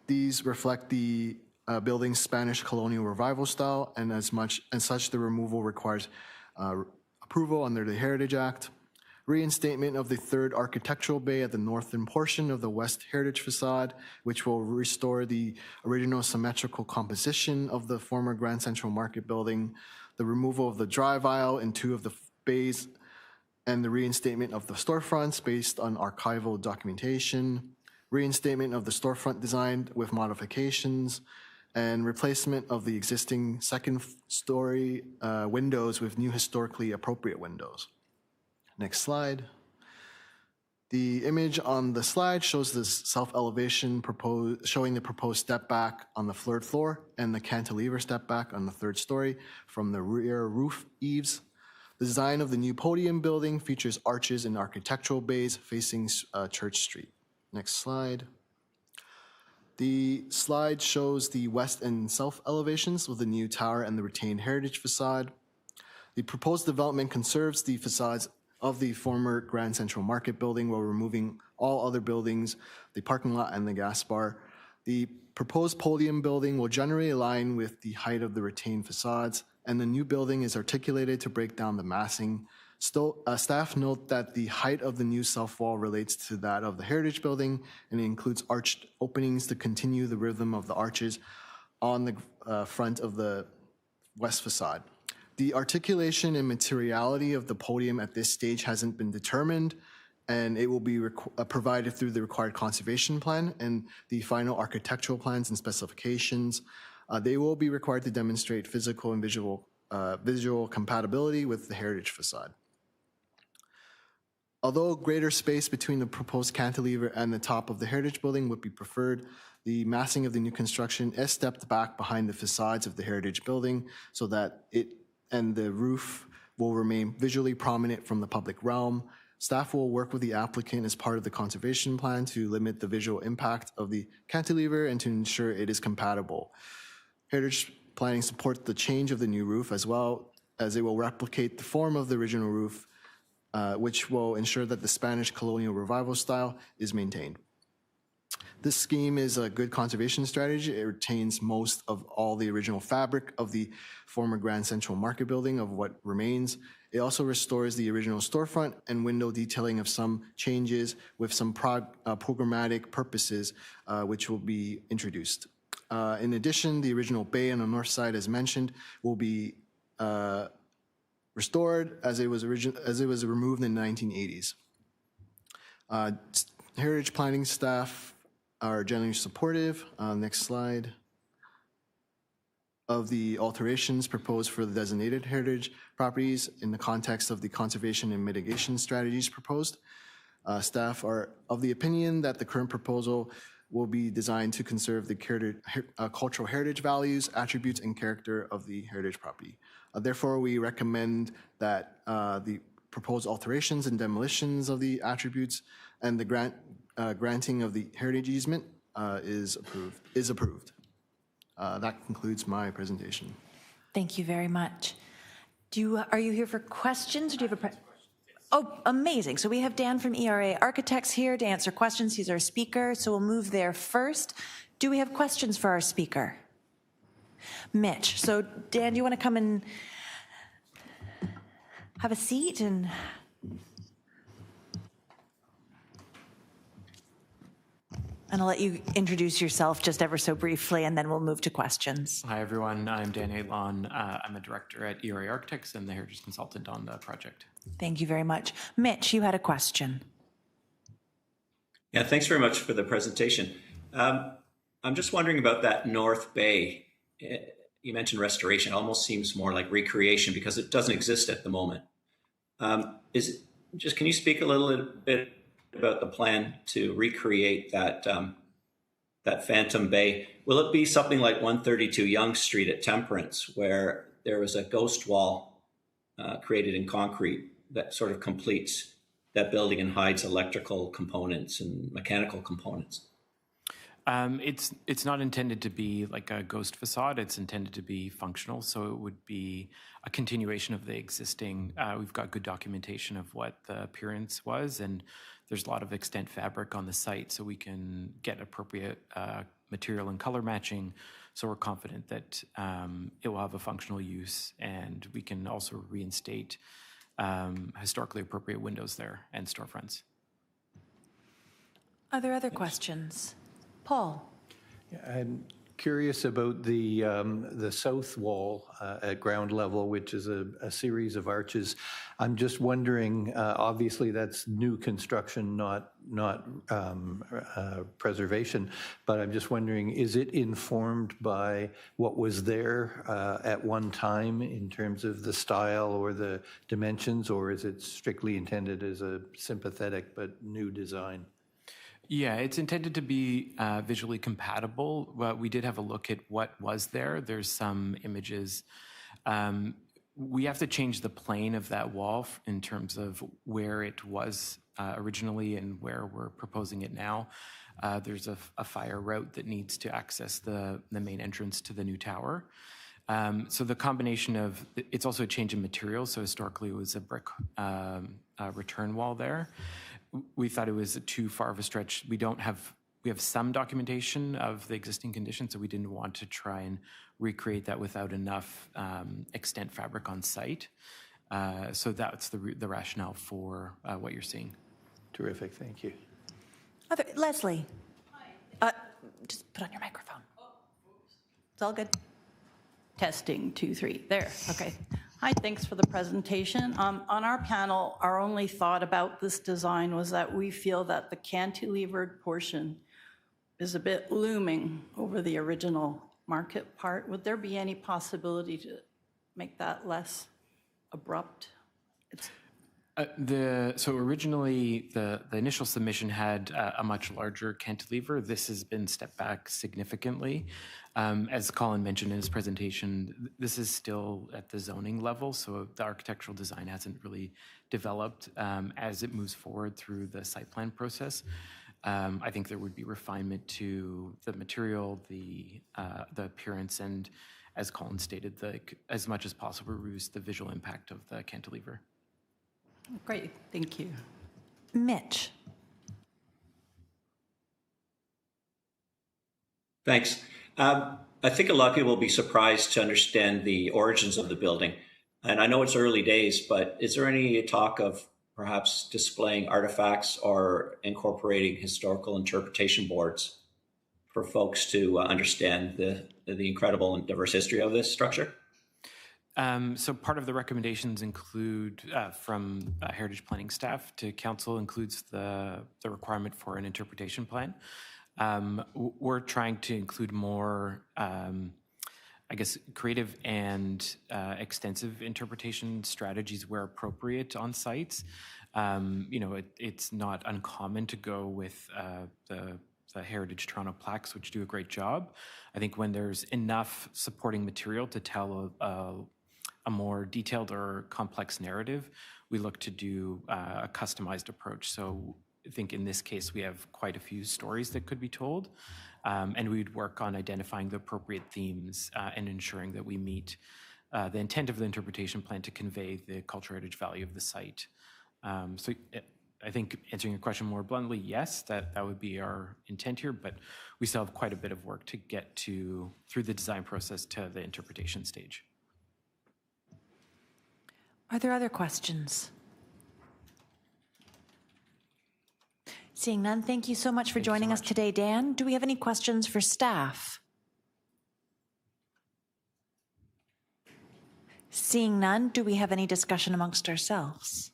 These reflect the building's Spanish colonial revival style, and as such, the removal requires approval under the Heritage Act. Reinstatement of the third architectural bay at the northern portion of the west heritage facade, which will restore the original symmetrical composition of the former Grand Central Market building. The removal of the drive aisle in 2 of the bays, and the reinstatement of the storefronts based on archival documentation. Reinstatement of the storefront design with modifications, and replacement of the existing second-story windows with new historically appropriate windows. Next slide. The image on the slide shows the south elevation showing the proposed step back on the 3rd floor and the cantilever step back on the 3rd story from the rear roof eaves. The design of the new podium building features arches and architectural bays facing Church Street. Next slide. The slide shows the west and south elevations with the new tower and the retained heritage facade. The proposed development conserves the facades of the former Grand Central Market building while removing all other buildings, the parking lot, and the gas bar. The proposed podium building will generally align with the height of the retained facades, and the new building is articulated to break down the massing. Staff note that the height of the new south wall relates to that of the Heritage Building, and it includes arched openings to continue the rhythm of the arches on the front of the west facade. The articulation and materiality of the podium at this stage hasn't been determined, and it will be provided through the required conservation plan and the final architectural plans and specifications. They will be required to demonstrate physical and visual compatibility with the heritage facade. Although greater space between the proposed cantilever and the top of the heritage building would be preferred, the massing of the new construction is stepped back behind the facades of the heritage building so that it and the roof will remain visually prominent from the public realm. Staff will work with the applicant as part of the conservation plan to limit the visual impact of the cantilever and to ensure it is compatible. Heritage planning supports the change of the new roof as well as it will replicate the form of the original roof, which will ensure that the Spanish colonial revival style is maintained. This scheme is a good conservation strategy. It retains most of all the original fabric of the former Grand Central Market building of what remains. It also restores the original storefront and window detailing of some changes with some programmatic purposes which will be introduced. In addition, the original bay on the north side, as mentioned, will be restored as it was removed in the 1980s. Heritage planning staff are generally supportive. Next slide. Of the alterations proposed for the designated heritage properties in the context of the conservation and mitigation strategies proposed. Staff are of the opinion that the current proposal will be designed to conserve the cultural heritage values, attributes, and character of the heritage property. Therefore, we recommend that the proposed alterations and demolitions of the attributes and the granting of the heritage easement is approved. That concludes my presentation. Thank you very much. Are you here for questions, or do you have a Oh, amazing. So we have Dan from ERA Architects here to answer questions. He's our speaker, so we'll move there first. Do we have questions for our speaker? Mitch. So Dan, do you want to come and have a seat? And I'll let you introduce yourself just ever so briefly, and then we'll move to questions. Hi, everyone. I'm Dan Aitlon. I'm a director at ERA Architects and the heritage consultant on the project. Thank you very much. Mitch, you had a question. Yeah, thanks very much for the presentation. I'm just wondering about that North Bay. You mentioned restoration. It almost seems more like recreation because it doesn't exist at the moment. Can you speak a little bit about the plan to recreate that that Phantom Bay? Will it be something like 132 Yonge Street at Temperance, where there was a ghost wall created in concrete that sort of completes that building and hides electrical components and mechanical components? It's not intended to be like a ghost facade. It's intended to be functional, so it would be a continuation of the existing. We've got good documentation of what the appearance was, and there's a lot of extent fabric on the site, so we can get appropriate material and color matching. So we're confident that it will have a functional use, and we can also reinstate historically appropriate windows there and storefronts. Are there other questions? Paul. I'm curious about the south wall at ground level, which is a series of arches. I'm just wondering, obviously that's new construction, not preservation, but I'm just wondering, is it informed by what was there at one time in terms of the style or the dimensions, or is it strictly intended as a sympathetic but new design? Yeah, it's intended to be visually compatible. But we did have a look at what was there. There's some images. We have to change the plane of that wall in terms of where it was originally and where we're proposing it now. There's a fire route that needs to access the main entrance to the new tower. So the combination of, it's also a change in material. So historically it was a brick return wall there. We thought it was too far of a stretch. We we have some documentation of the existing conditions, so we didn't want to try and recreate that without enough extent fabric on site. So that's the rationale for what you're seeing. Terrific, thank you. Leslie. Just put on your microphone. It's all good. Testing, 2, 3, there, okay. Hi, thanks for the presentation. On our panel, our only thought about this design was that we feel that the cantilevered portion is a bit looming over the original market part. Would there be any possibility to make that less abrupt? So originally, the initial submission had a much larger cantilever. This has been stepped back significantly. As Colin mentioned in his presentation, this is still at the zoning level, so the architectural design hasn't really developed as it moves forward through the site plan process. I think there would be refinement to the material, the appearance, and as Colin stated, as much as possible, reduce the visual impact of the cantilever. Great, thank you. Mitch. Thanks. I think a lot of people will be surprised to understand the origins of the building. And I know it's early days, but is there any talk of perhaps displaying artifacts or incorporating historical interpretation boards for folks to understand the incredible and diverse history of this structure? So part of the recommendations include from heritage planning staff to council includes the requirement for an interpretation plan. We're trying to include more, I guess, creative and extensive interpretation strategies where appropriate on sites. It's not uncommon to go with the Heritage Toronto plaques, which do a great job. I think when there's enough supporting material to tell a more detailed or complex narrative, we look to do a customized approach. So I think in this case, we have quite a few stories that could be told, and we'd work on identifying the appropriate themes and ensuring that we meet the intent of the interpretation plan to convey the cultural heritage value of the site. So I think answering your question more bluntly, yes, that would be our intent here, but we still have quite a bit of work to get through the design process to the interpretation stage. Are there other questions? Seeing none, thank you so much for joining us today, Dan. Do we have any questions for staff? Seeing none, do we have any discussion amongst ourselves?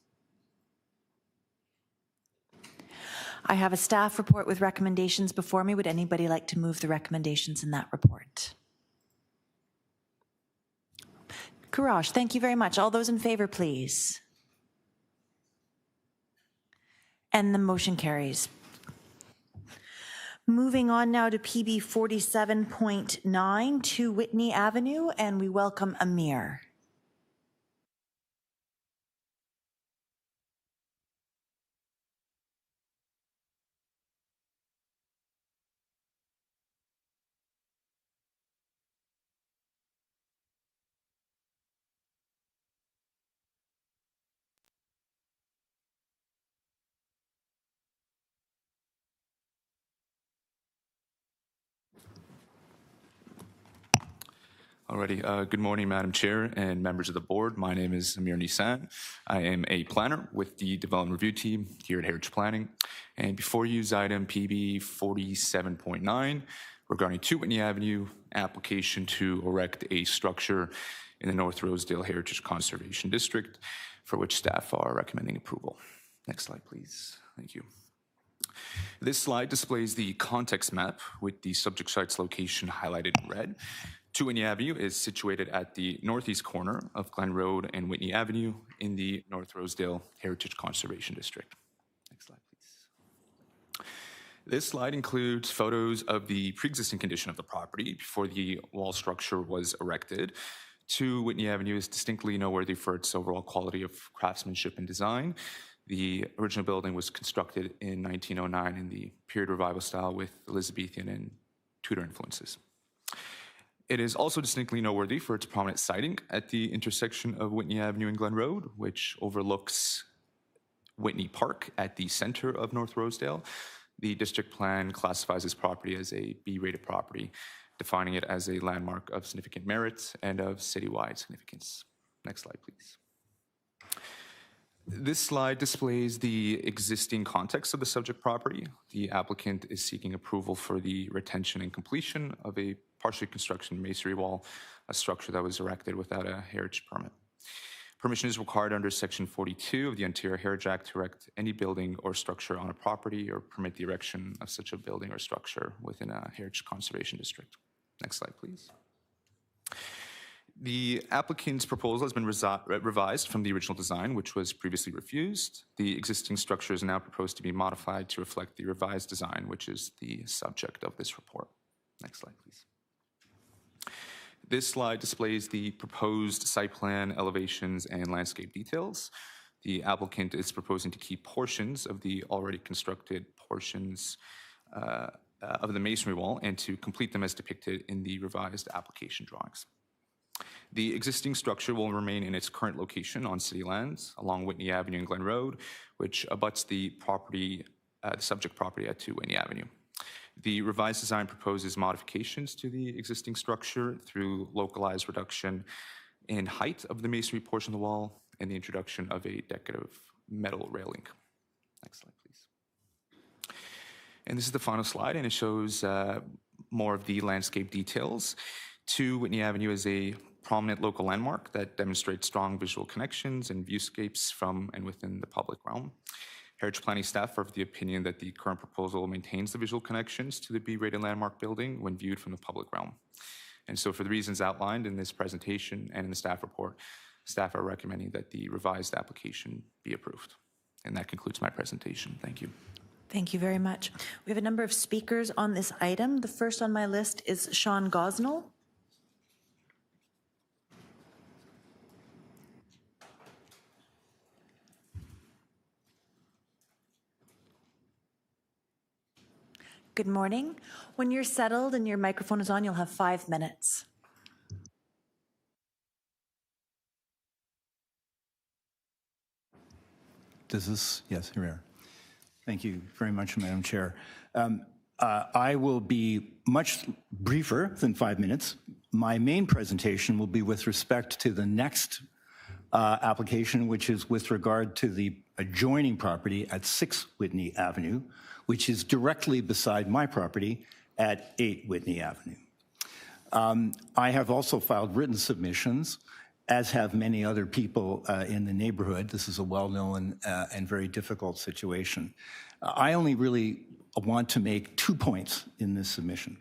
I have a staff report with recommendations before me. Would anybody like to move the recommendations in that report? Courage, thank you very much. All those in favor, please. And the motion carries. Moving on now to PB 47.9 to Whitney Avenue, and we welcome Amir. Alrighty, good morning, Madam Chair and members of the board. My name is Amir Nissan. I am a planner with the Development Review Team here at Heritage Planning. And before you is item PB 47.9 regarding 2 Whitney Avenue, application to erect a structure in the North Rosedale Heritage Conservation District, for which staff are recommending approval. Next slide, please. Thank you. This slide displays the context map with the subject site's location highlighted in red. 2 Whitney Avenue is situated at the northeast corner of Glen Road and Whitney Avenue in the North Rosedale Heritage Conservation District. Next slide, please. This slide includes photos of the pre-existing condition of the property before the wall structure was erected. 2 Whitney Avenue is distinctly noteworthy for its overall quality of craftsmanship and design. The original building was constructed in 1909 in the period revival style with Elizabethan and Tudor influences. It is also distinctly noteworthy for its prominent siting at the intersection of Whitney Avenue and Glen Road, which overlooks Whitney Park at the center of North Rosedale. The district plan classifies this property as a B-rated property, defining it as a landmark of significant merit and of citywide significance. Next slide, please. This slide displays the existing context of the subject property. The applicant is seeking approval for the retention and completion of a partially construction masonry wall, a structure that was erected without a heritage permit. Permission is required under Section 42 of the Ontario Heritage Act to erect any building or structure on a property or permit the erection of such a building or structure within a heritage conservation district. Next slide, please. The applicant's proposal has been revised from the original design, which was previously refused. The existing structure is now proposed to be modified to reflect the revised design, which is the subject of this report. Next slide, please. This slide displays the proposed site plan, elevations, and landscape details. The applicant is proposing to keep portions of the already constructed portions of the masonry wall and to complete them as depicted in the revised application drawings. The existing structure will remain in its current location on city lands along Whitney Avenue and Glen Road, which abuts the property, the subject property at 2 Whitney Avenue. The revised design proposes modifications to the existing structure through localized reduction in height of the masonry portion of the wall and the introduction of a decorative metal railing. Next slide, please. And this is the final slide, and it shows more of the landscape details. 2 Whitney Avenue is a prominent local landmark that demonstrates strong visual connections and viewscapes from and within the public realm. Heritage planning staff are of the opinion that the current proposal maintains the visual connections to the B-rated landmark building when viewed from the public realm. And so for the reasons outlined in this presentation and in the staff report, staff are recommending that the revised application be approved. And that concludes my presentation. Thank you. Thank you very much. We have a number of speakers on this item. The first on my list is Sean Gosnell. Good morning. When you're settled and your microphone is on, you'll have 5 minutes. Yes, here we are. Thank you very much, Madam Chair. I will be much briefer than 5 minutes. My main presentation will be with respect to the next application, which is with regard to the adjoining property at 6 Whitney Avenue, which is directly beside my property at 8 Whitney Avenue. I have also filed written submissions, as have many other people in the neighborhood. This is a well-known and very difficult situation. I only really want to make 2 points in this submission.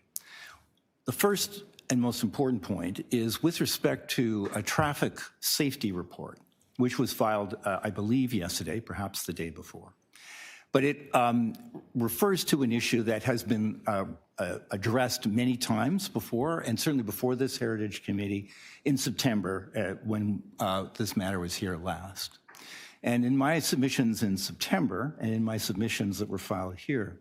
The first and most important point is with respect to a traffic safety report, which was filed, I believe, yesterday, perhaps the day before. But it refers to an issue that has been addressed many times before, and certainly before this Heritage Committee in September when this matter was here last. And in my submissions in September, and in my submissions that were filed here,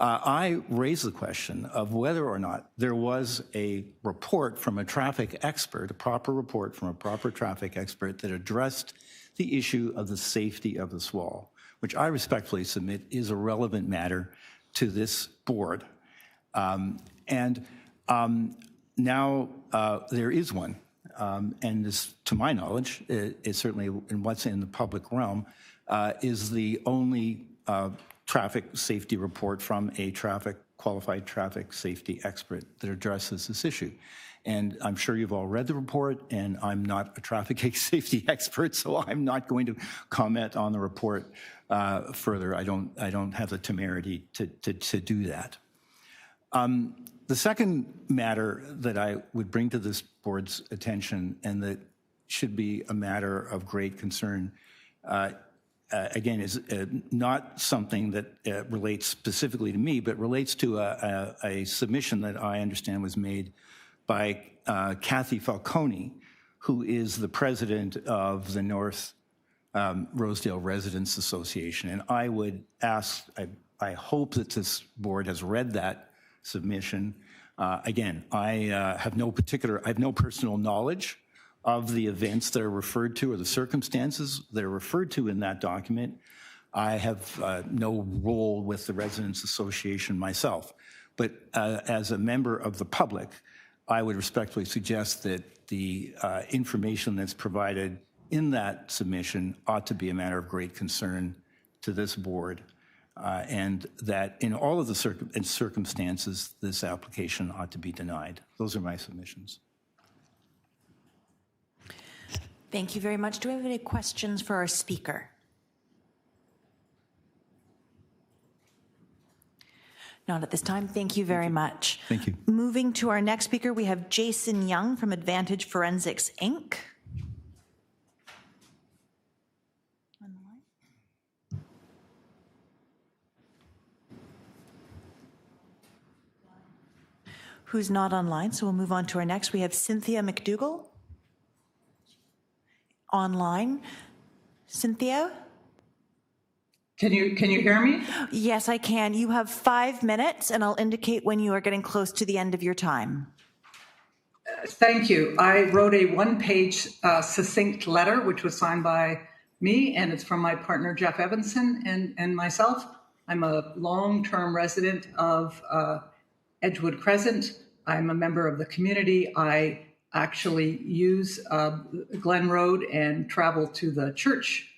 I raised the question of whether or not there was a report from a traffic expert, a proper report from a proper traffic expert that addressed the issue of the safety of this wall, which I respectfully submit is a relevant matter to this board. Now there is one, and this, to my knowledge, is certainly in what's in the public realm, is the only traffic safety report from a qualified traffic safety expert that addresses this issue. And I'm sure you've all read the report, and I'm not a traffic safety expert, so I'm not going to comment on the report further. I don't have the temerity to do that. The second matter that I would bring to this board's attention, and that should be a matter of great concern, again, is not something that relates specifically to me, but relates to a submission that I understand was made by Kathy Falcone, who is the president of the North Rosedale Residents Association. And I would ask, I hope that this board has read that submission. Again, I have no personal knowledge of the events that are referred to or the circumstances that are referred to in that document. I have no role with the Residents Association myself. But as a member of the public, I would respectfully suggest that the information that's provided in that submission ought to be a matter of great concern to this board, and that in all of the circumstances, this application ought to be denied. Those are my submissions. Thank you very much. Do we have any questions for our speaker? Not at this time. Thank you very much. Thank you. Moving to our next speaker, we have Jason Young from Advantage Forensics, Inc. Who's not online, so we'll move on to our next. We have Cynthia McDougall. Online. Cynthia? Can you hear me? Yes, I can. You have 5 minutes, and I'll indicate when you are getting close to the end of your time. Thank you. I wrote a one-page succinct letter, which was signed by me, and it's from my partner, Jeff Evanson, and myself. I'm a long-term resident of Edgewood Crescent. I'm a member of the community. I actually use Glen Road and travel to the church.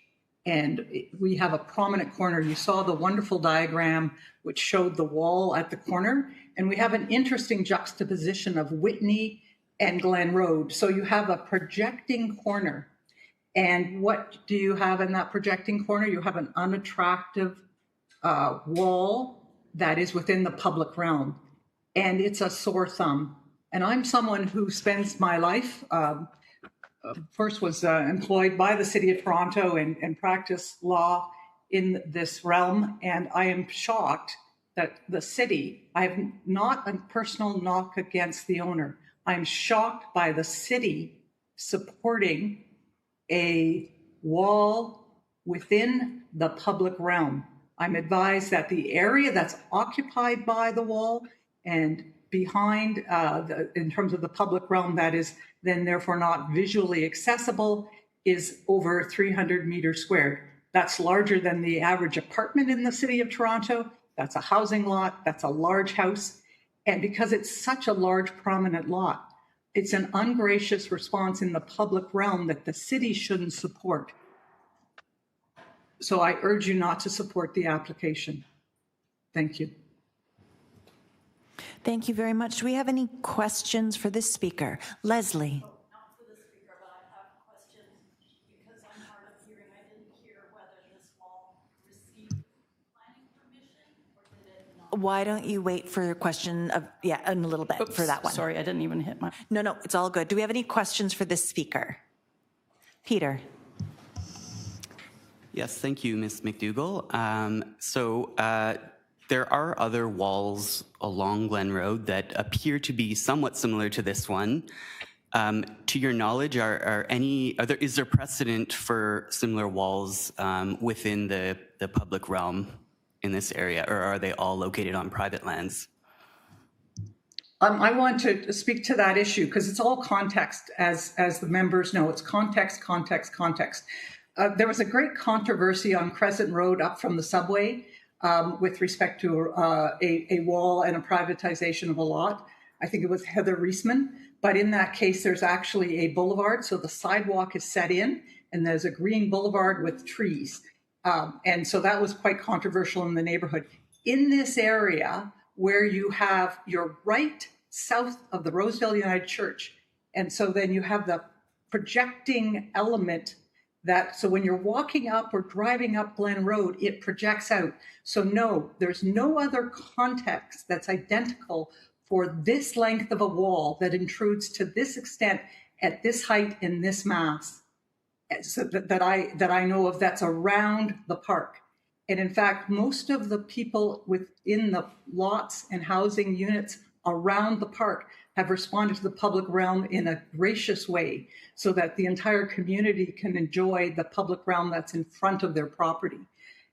And we have a prominent corner. You saw the wonderful diagram which showed the wall at the corner. And we have an interesting juxtaposition of Whitney and Glen Road. So you have a projecting corner. And what do you have in that projecting corner? You have an unattractive wall that is within the public realm. And it's a sore thumb. And I'm someone who spends my life, first was employed by the City of Toronto and practiced law in this realm. And I am shocked that the city, I have not a personal knock against the owner. I'm shocked by the city supporting a wall within the public realm. I'm advised that the area that's occupied by the wall and behind, in terms of the public realm that is then therefore not visually accessible, is over 300 meters squared. That's larger than the average apartment in the City of Toronto. That's a housing lot. That's a large house. And because it's such a large, prominent lot, it's an ungracious response in the public realm that the city shouldn't support. So I urge you not to support the application. Thank you. Thank you very much. Do we have any questions for this speaker? Leslie. Not for the speaker, but I have questions because I'm hard of hearing. I didn't hear whether this wall received planning permission or did it not. Why don't you wait for your question in a little bit for that one. Sorry, I didn't even hit my... No, it's all good. Do we have any questions for this speaker? Peter. Yes, thank you, Ms. McDougall. There are other walls along Glen Road that appear to be somewhat similar to this one. To your knowledge, is there precedent for similar walls within the public realm in this area, or are they all located on private lands? I want to speak to that issue because it's all context, as the members know. It's context, context, context. There was a great controversy on Crescent Road up from the subway with respect to a wall and a privatization of a lot. I think it was Heather Reisman. But in that case, there's actually a boulevard. So the sidewalk is set in, and there's a green boulevard with trees. And so that was quite controversial in the neighborhood. In this area, where you have your right south of the Rosedale United Church, and so then you have the projecting element so when you're walking up or driving up Glen Road, it projects out. So no, there's no other context that's identical for this length of a wall that intrudes to this extent at this height in this mass so that I know of that's around the park. And in fact, most of the people within the lots and housing units around the park have responded to the public realm in a gracious way so that the entire community can enjoy the public realm that's in front of their property.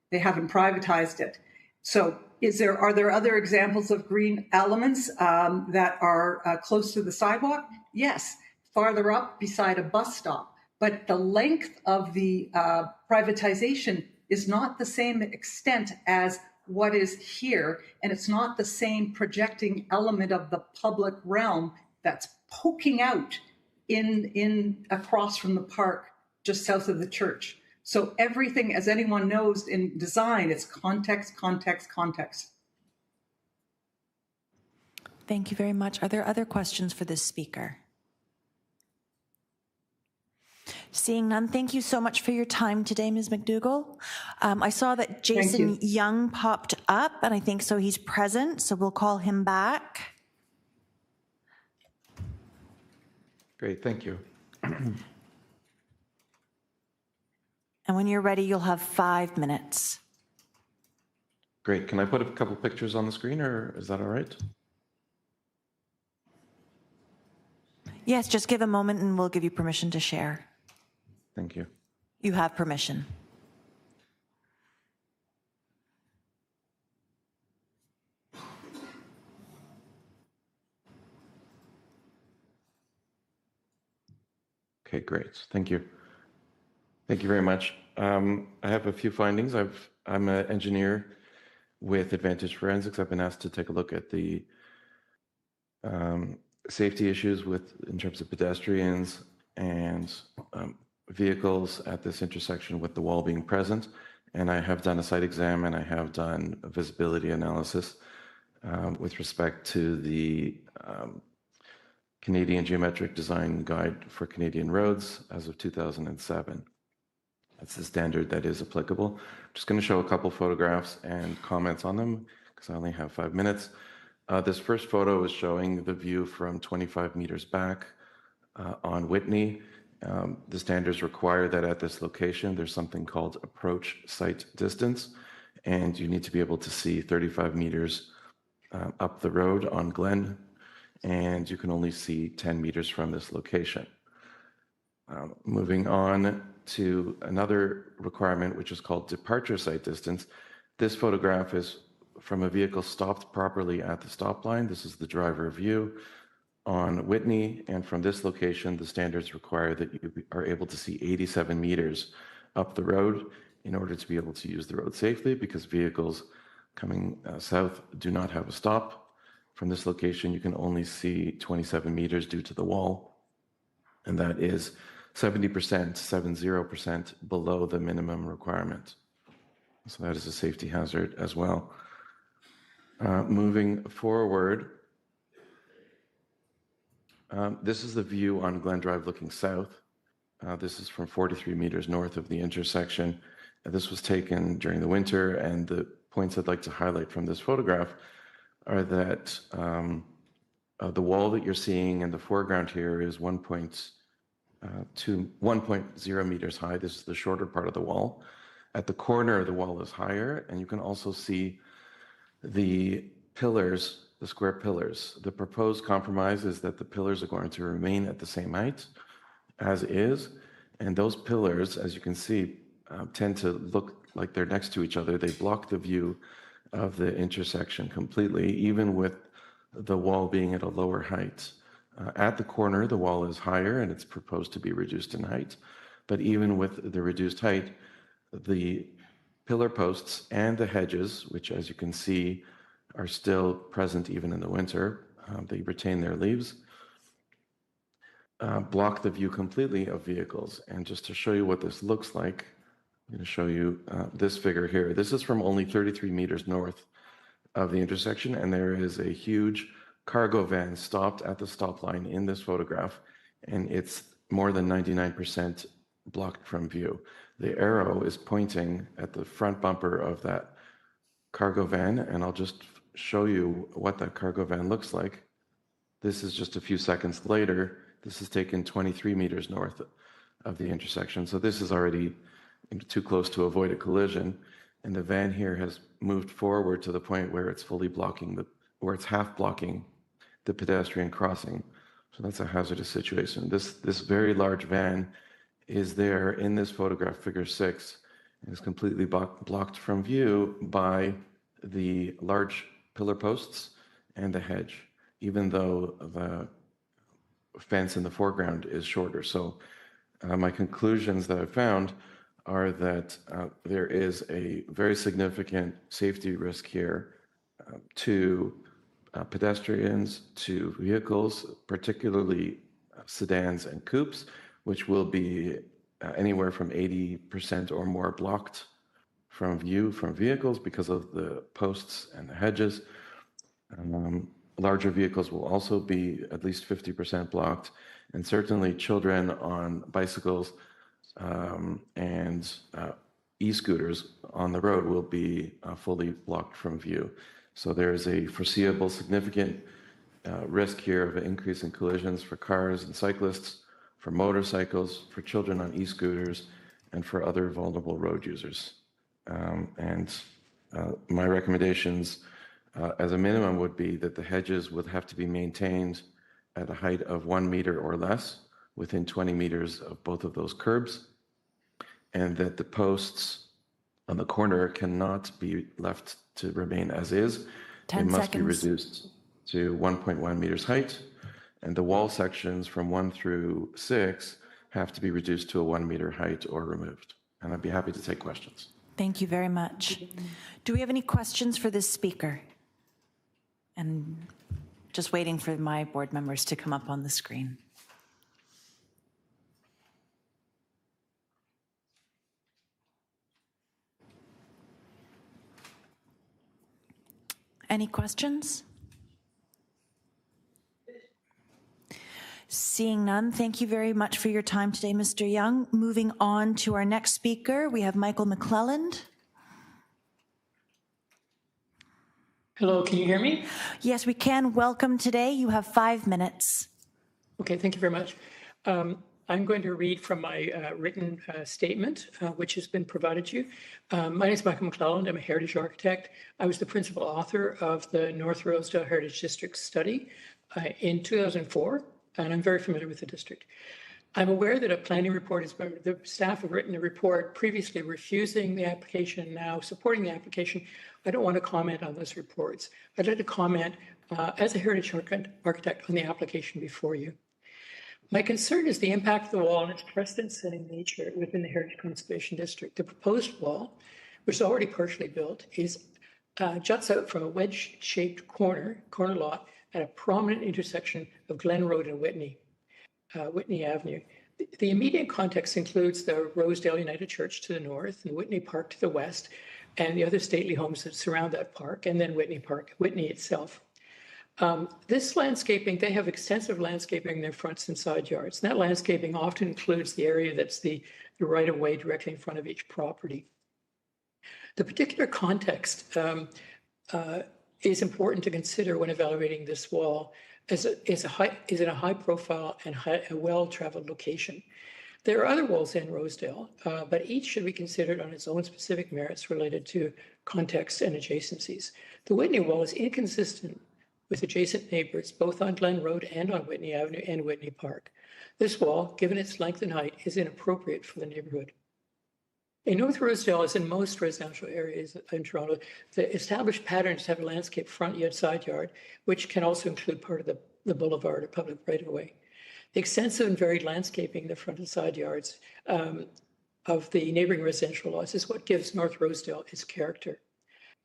They haven't privatized it. So are there other examples of green elements that are close to the sidewalk? Yes, farther up beside a bus stop. But the length of the privatization is not the same extent as what is here, and it's not the same projecting element of the public realm that's poking out in across from the park just south of the church. So everything, as anyone knows in design, it's context, context, context. Thank you very much. Are there other questions for this speaker? Seeing none, thank you so much for your time today, Ms. McDougall. I saw that Jason Young popped up, and I think so he's present, so we'll call him back. Great, thank you. And when you're ready, you'll have 5 minutes. Great, can I put a couple pictures on the screen, or is that all right? Yes, just give a moment and we'll give you permission to share. Thank you. You have permission. Okay, great. Thank you. Thank you very much. I have a few findings. I'm an engineer with Advantage Forensics. I've been asked to take a look at the safety issues in terms of pedestrians and vehicles at this intersection with the wall being present. And I have done a site exam and I have done a visibility analysis with respect to the Canadian Geometric Design Guide for Canadian Roads as of 2007. That's the standard that is applicable. I'm just going to show a couple photographs and comments on them because I only have 5 minutes. This first photo is showing the view from 25 meters back on Whitney. The standards require that at this location, there's something called approach sight distance, and you need to be able to see 35 meters up the road on Glen, and you can only see 10 meters from this location. Moving on to another requirement, which is called departure sight distance. This photograph is from a vehicle stopped properly at the stop line. This is the driver view on Whitney, and from this location, the standards require that you are able to see 87 meters up the road in order to be able to use the road safely, because vehicles coming south do not have a stop. From this location, you can only see 27 meters due to the wall, and that is 70% below the minimum requirement. So that is a safety hazard as well. Moving forward, this is the view on Glen Drive looking south. This is from 43 meters north of the intersection. This was taken during the winter, and the points I'd like to highlight from this photograph are that the wall that you're seeing in the foreground here is 1.0 meters high. This is the shorter part of the wall. At the corner, the wall is higher, and you can also see the pillars, the square pillars. The proposed compromise is that the pillars are going to remain at the same height as is, and those pillars, as you can see, tend to look like they're next to each other. They block the view of the intersection completely, even with the wall being at a lower height. At the corner, the wall is higher and it's proposed to be reduced in height. But even with the reduced height, the pillar posts and the hedges, which as you can see are still present even in the winter, they retain their leaves, block the view completely of vehicles. And just to show you what this looks like, I'm going to show you this figure here. This is from only 33 meters north of the intersection, and there is a huge cargo van stopped at the stop line in this photograph, and it's more than 99% blocked from view. The arrow is pointing at the front bumper of that cargo van, and I'll just show you what that cargo van looks like. This is just a few seconds later. This is taken 23 meters north of the intersection, so this is already too close to avoid a collision, and the van here has moved forward to the point where it's fully blocking where it's half blocking the pedestrian crossing. So that's a hazardous situation. This very large van is there in this photograph, figure 6, and is completely blocked from view by the large pillar posts and the hedge, even though the fence in the foreground is shorter. So my conclusions that I've found are that there is a very significant safety risk here to pedestrians, to vehicles, particularly sedans and coupes, which will be anywhere from 80% or more blocked from view from vehicles because of the posts and the hedges. Larger vehicles will also be at least 50% blocked, and certainly children on bicycles and e-scooters on the road will be fully blocked from view. So there is a foreseeable significant risk here of an increase in collisions for cars and cyclists, for motorcycles, for children on e-scooters, and for other vulnerable road users. My recommendations as a minimum would be that the hedges would have to be maintained at a height of 1 meter or less within 20 meters of both of those curbs, and that the posts on the corner cannot be left to remain as is. 10 They must be seconds. reduced to 1.1 meters height, and the wall sections from 1 through 6 have to be reduced to a 1 meter height or removed. And I'd be happy to take questions. Thank you very much. Do we have any questions for this speaker? And just waiting for my board members to come up on the screen. Any questions? Seeing none, thank you very much for your time today, Mr. Yonge. Moving on to our next speaker, we have Michael McClelland. Hello, can you hear me? Yes, we can. Welcome today. You have 5 minutes. Okay, thank you very much. I'm going to read from my written statement, which has been provided to you. My name is Michael McClelland. I'm a heritage architect. I was the principal author of the North Rosedale Heritage District study in 2004, and I'm very familiar with the district. I'm aware that a planning report has been, the staff have written a report previously refusing the application, now supporting the application. I don't want to comment on those reports. I'd like to comment as a heritage architect on the application before you. My concern is the impact of the wall and its precedent-setting nature within the Heritage Conservation District. The proposed wall, which is already partially built, juts out from a wedge-shaped corner lot at a prominent intersection of Glen Road and Whitney Avenue. The immediate context includes the Rosedale United Church to the north and Whitney Park to the west, and the other stately homes that surround that park, and then Whitney itself. This landscaping, they have extensive landscaping in their fronts and side yards. And that landscaping often includes the area that's the right-of-way directly in front of each property. The particular context is important to consider when evaluating this wall is in a high-profile and a well-traveled location. There are other walls in Rosedale, but each should be considered on its own specific merits related to context and adjacencies. The Whitney wall is inconsistent with adjacent neighbors, both on Glen Road and on Whitney Avenue and Whitney Park. This wall, given its length and height, is inappropriate for the neighborhood. In North Rosedale, as in most residential areas in Toronto, the established patterns have a landscape front yard, side yard, which can also include part of the boulevard or public right-of-way. The extensive and varied landscaping in the front and side yards of the neighboring residential lots is what gives North Rosedale its character.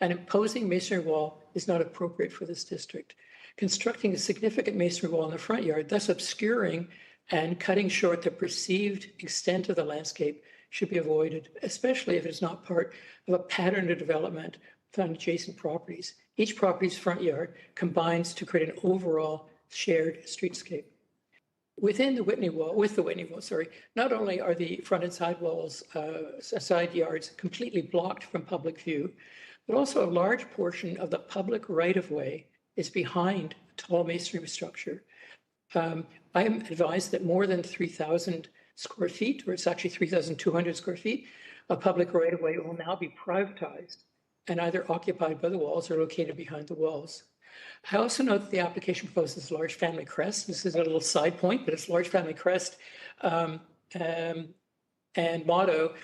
An imposing masonry wall is not appropriate for this district. Constructing a significant masonry wall in the front yard, thus obscuring and cutting short the perceived extent of the landscape, should be avoided, especially if it's not part of a pattern of development on adjacent properties. Each property's front yard combines to create an overall shared streetscape. With the Whitney wall, not only are the front and side walls, side yards completely blocked from public view, but also a large portion of the public right-of-way is behind a tall masonry structure. I am advised that more than 3,000 square feet, or it's actually 3,200 square feet, of public right-of-way will now be privatized and either occupied by the walls or located behind the walls. I also note that the application proposes a large family crest. This is a little side point, but it's a large family crest and motto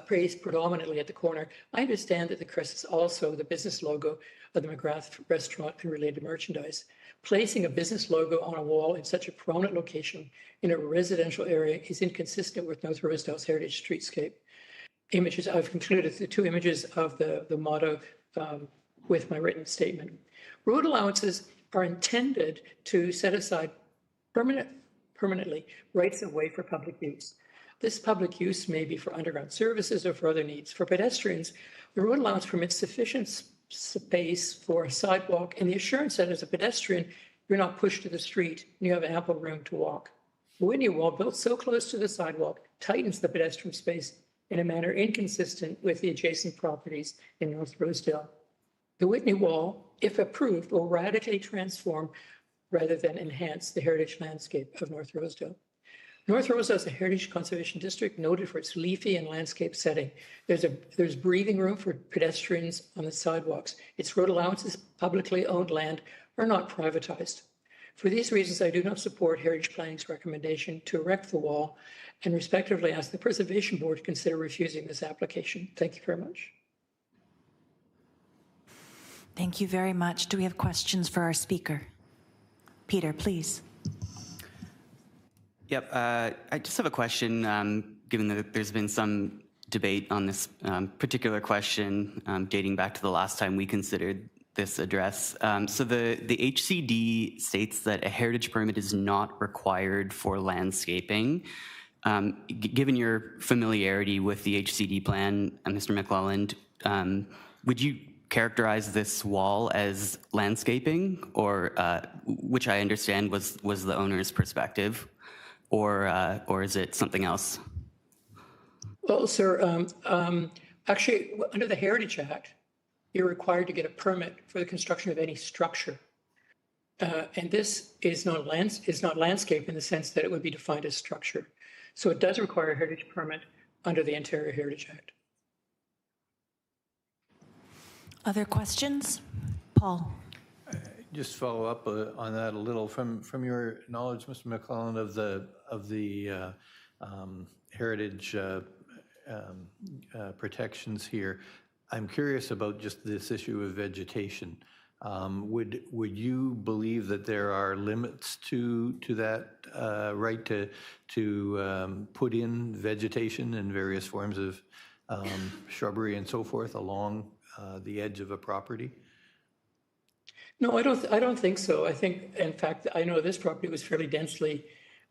praised predominantly at the corner. I understand that the crest is also the business logo of the McGrath restaurant and related merchandise. Placing a business logo on a wall in such a prominent location in a residential area is inconsistent with North Rosedale's heritage streetscape. Images, I've included the 2 images of the motto with my written statement. Road allowances are intended to set aside permanently rights of way for public use. This public use may be for underground services or for other needs. For pedestrians, the road allowance permits sufficient space for a sidewalk and the assurance that as a pedestrian, you're not pushed to the street and you have ample room to walk. The Whitney wall, built so close to the sidewalk, tightens the pedestrian space in a manner inconsistent with the adjacent properties in North Rosedale. The Whitney wall, if approved, will radically transform rather than enhance the heritage landscape of North Rosedale. North Rosedale is a heritage conservation district noted for its leafy and landscape setting. There's breathing room for pedestrians on the sidewalks. Its road allowances, publicly owned land, are not privatized. For these reasons, I do not support Heritage Planning's recommendation to erect the wall and respectively ask the Preservation Board to consider refusing this application. Thank you very much. Thank you very much. Do we have questions for our speaker? Peter, please. Yep, I just have a question, given that there's been some debate on this particular question dating back to the last time we considered this address. So the HCD states that a heritage permit is not required for landscaping. Given your familiarity with the HCD plan, Mr. McClelland, would you characterize this wall as landscaping, or which I understand was the owner's perspective, or is it something else? Well, sir, actually, under the Heritage Act, you're required to get a permit for the construction of any structure. And this is not landscape in the sense that it would be defined as structure. So it does require a heritage permit under the Ontario Heritage Act. Other questions? Paul. Just follow up on that a little from your knowledge, Mr. McClelland, of the heritage protections here. I'm curious about just this issue of vegetation. Would you believe that there are limits to that right to put in vegetation and various forms of shrubbery and so forth along the edge of a property? No, I don't think so. I think, in fact, I know this property was fairly densely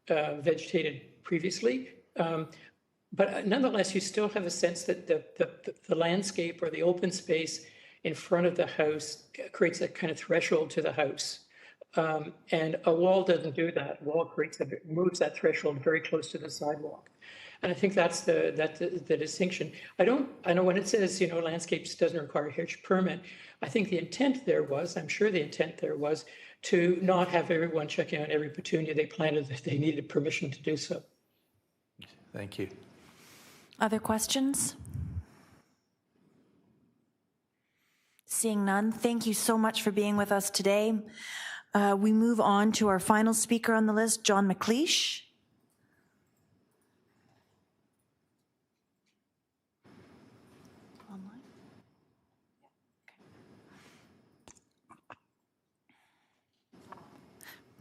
vegetated previously, but nonetheless, you still have a sense that the landscape or the open space in front of the house creates a kind of threshold to the house. And a wall doesn't do that. A wall moves that threshold very close to the sidewalk. And I think that's the distinction. I know when it says, landscapes doesn't require a heritage permit, I think the intent there was, I'm sure the intent there was to not have everyone checking out every petunia they planted if they needed permission to do so. Thank you. Other questions? Seeing none, thank you so much for being with us today. We move on to our final speaker on the list, John McLeish.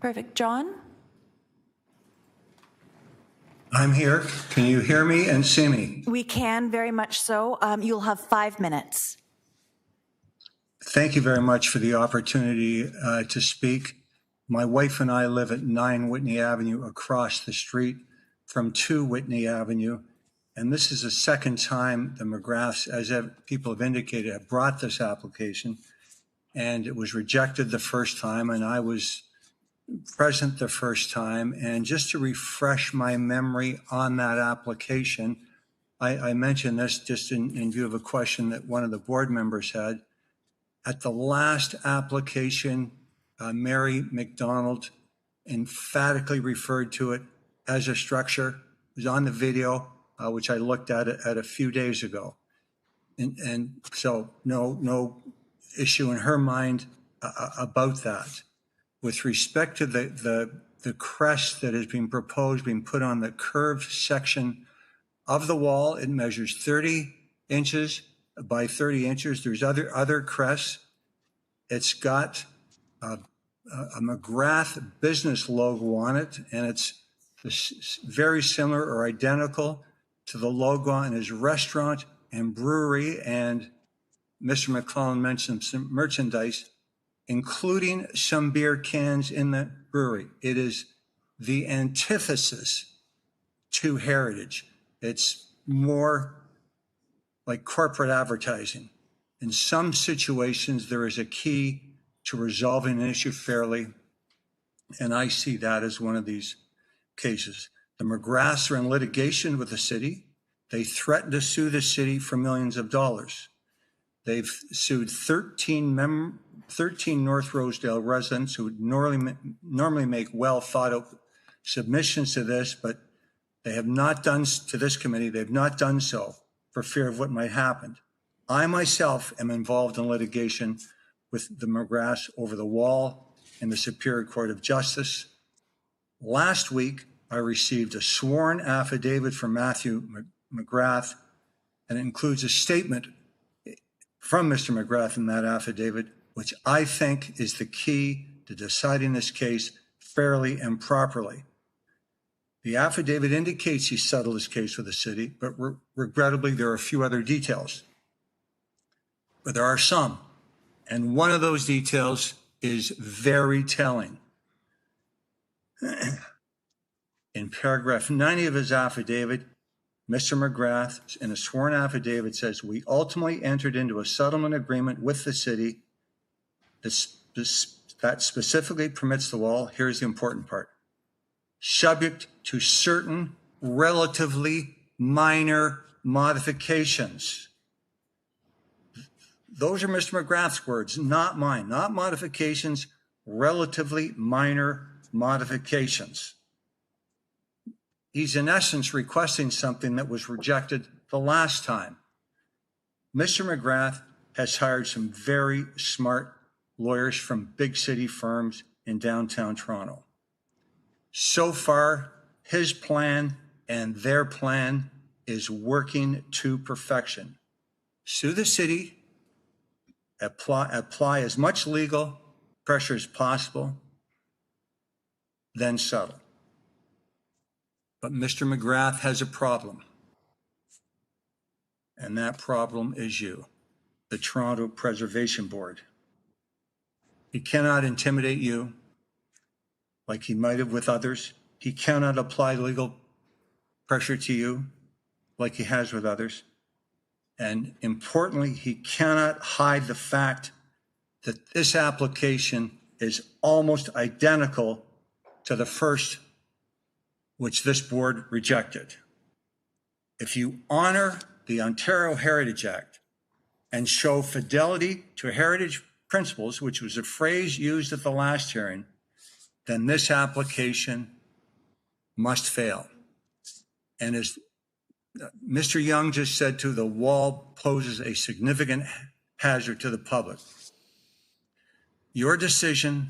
Perfect. John? I'm here. Can you hear me and see me? We can, very much so. You'll have 5 minutes. Thank you very much for the opportunity to speak. My wife and I live at 9 Whitney Avenue across the street from 2 Whitney Avenue. And this is the second time the McGraths, as people have indicated, have brought this application. And it was rejected the first time, and I was present the first time. And just to refresh my memory on that application, I mentioned this just in view of a question that one of the board members had. At the last application, Mary McDonald emphatically referred to it as a structure. It was on the video, which I looked at a few days ago. And so no issue in her mind about that. With respect to the crest that is being proposed, being put on the curved section of the wall, it measures 30 inches by 30 inches. There's other crests. It's got a McGrath business logo on it, and it's very similar or identical to the logo on his restaurant and brewery. And Mr. McClellan mentioned some merchandise, including some beer cans in the brewery. It is the antithesis to heritage. It's more like corporate advertising. In some situations, there is a key to resolving an issue fairly, and I see that as one of these cases. The McGraths are in litigation with the city. They threatened to sue the city for millions of dollars. They've sued 13 North Rosedale residents who would normally make well thought out submissions to this, but they have not done to this committee. They've not done so for fear of what might happen. I myself am involved in litigation with the McGraths over the wall in the Superior Court of Justice. Last week, I received a sworn affidavit from Matthew McGrath, and it includes a statement from Mr. McGrath in that affidavit, which I think is the key to deciding this case fairly and properly. The affidavit indicates he settled his case with the city, but regrettably, there are a few other details. But there are some, and one of those details is very telling. In paragraph 90 of his affidavit, Mr. McGrath, in a sworn affidavit, says, "We ultimately entered into a settlement agreement with the city that specifically permits the wall." Here's the important part: subject to certain relatively minor modifications. Those are Mr. McGrath's words, not mine. Not modifications, relatively minor modifications. He's in essence requesting something that was rejected the last time. Mr. McGrath has hired some very smart lawyers from big city firms in downtown Toronto. So far, his plan and their plan is working to perfection. Sue the city, apply as much legal pressure as possible, then settle. But Mr. McGrath has a problem, and that problem is you, the Toronto Preservation Board. He cannot intimidate you like he might have with others. He cannot apply legal pressure to you like he has with others. And importantly, he cannot hide the fact that this application is almost identical to the first, which this board rejected. If you honor the Ontario Heritage Act and show fidelity to heritage principles, which was a phrase used at the last hearing, then this application must fail. And as Mr. Yonge just said too, the wall poses a significant hazard to the public. Your decision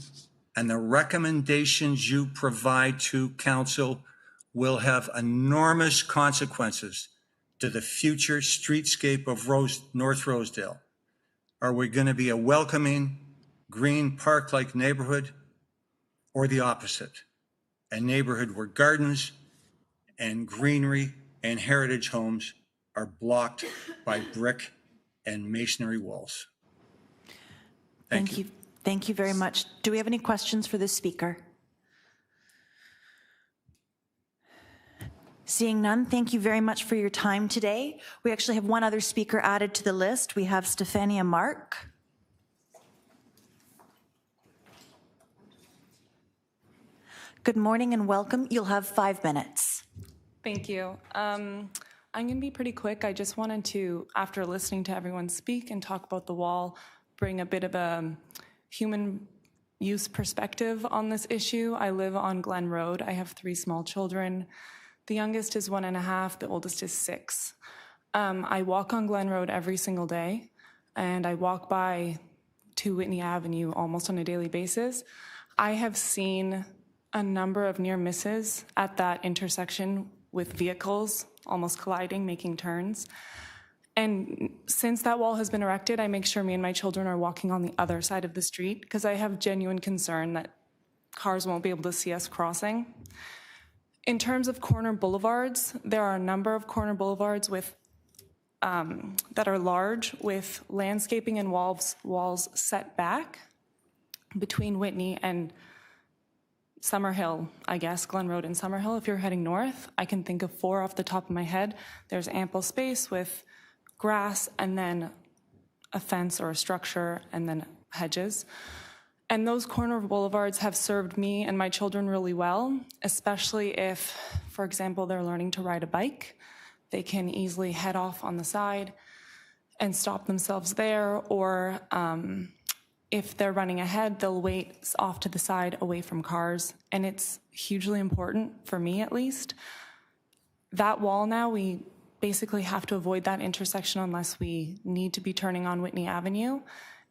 and the recommendations you provide to council will have enormous consequences to the future streetscape of North Rosedale. Are we going to be a welcoming, green, park-like neighborhood, or the opposite, a neighborhood where gardens and greenery and heritage homes are blocked by brick and masonry walls? Thank you. Thank you very much. Do we have any questions for the speaker? Seeing none, thank you very much for your time today. We actually have one other speaker added to the list. We have Stefania Mark. Good morning and welcome. You'll have 5 minutes. Thank you. I'm going to be pretty quick. I just wanted to, after listening to everyone speak and talk about the wall, bring a bit of a human use perspective on this issue. I live on Glen Road. I have 3 small children. The youngest is 1.5, the oldest is 6. I walk on Glen Road every single day, and I walk by 2 Whitney Avenue almost on a daily basis. I have seen a number of near misses at that intersection with vehicles almost colliding, making turns. And since that wall has been erected, I make sure me and my children are walking on the other side of the street because I have genuine concern that cars won't be able to see us crossing. In terms of corner boulevards, there are a number of corner boulevards with that are large with landscaping and walls set back between Whitney and Summerhill, I guess, Glen Road and Summerhill. If you're heading north, I can think of 4 off the top of my head. There's ample space with grass and then a fence or a structure and then hedges. And those corner boulevards have served me and my children really well, especially if, for example, they're learning to ride a bike. They can easily head off on the side and stop themselves there, or if they're running ahead, they'll wait off to the side away from cars. And it's hugely important, for me at least. That wall now, we basically have to avoid that intersection unless we need to be turning on Whitney Avenue.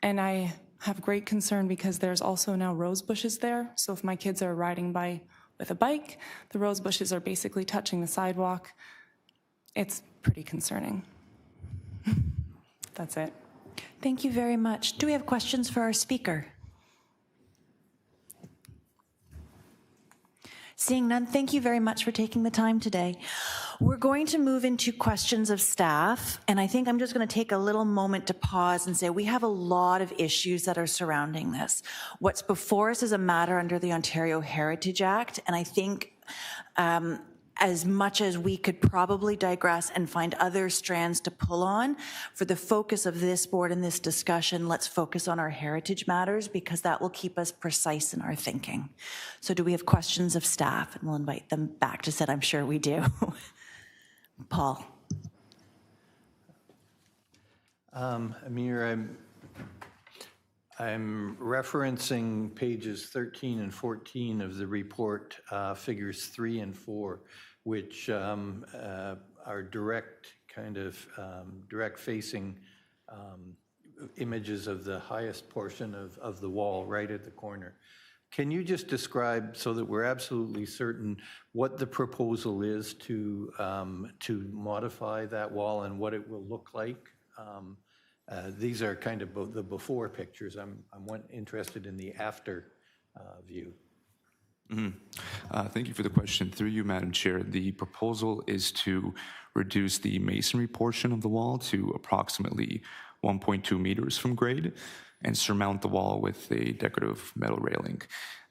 And I have great concern because there's also now rose bushes there. So if my kids are riding by with a bike, the rose bushes are basically touching the sidewalk. It's pretty concerning. That's it. Thank you very much. Do we have questions for our speaker? Seeing none, thank you very much for taking the time today. We're going to move into questions of staff, and I think I'm just going to take a little moment to pause and say we have a lot of issues that are surrounding this. What's before us is a matter under the Ontario Heritage Act, and I think as much as we could probably digress and find other strands to pull on, for the focus of this board and this discussion, let's focus on our heritage matters because that will keep us precise in our thinking. So do we have questions of staff? And we'll invite them back to sit. I'm sure we do. Paul. Amir, I'm referencing pages 13 and 14 of the report, figures 3 and 4, which are direct facing images of the highest portion of the wall right at the corner. Can you just describe, so that we're absolutely certain, what the proposal is to modify that wall and what it will look like? These are kind of the before pictures. I'm interested in the after view. Thank you for the question. Through you, Madam Chair, the proposal is to reduce the masonry portion of the wall to approximately 1.2 meters from grade and surmount the wall with a decorative metal railing.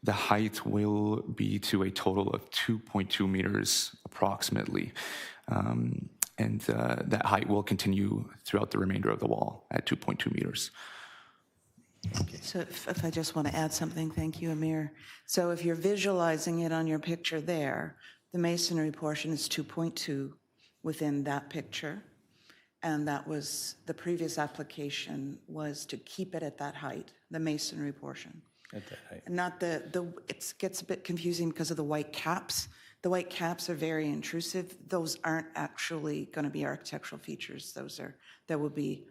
The height will be to a total of 2.2 meters approximately. And that height will continue throughout the remainder of the wall at 2.2 meters. Okay. So if I just want to add something, thank you, Amir. So if you're visualizing it on your picture there, the masonry portion is 2.2 within that picture. And that was, the previous application was to keep it at that height, the masonry portion. At that height. Not it gets a bit confusing because of the white caps. The white caps are very intrusive. Those aren't actually going to be architectural features. There will be,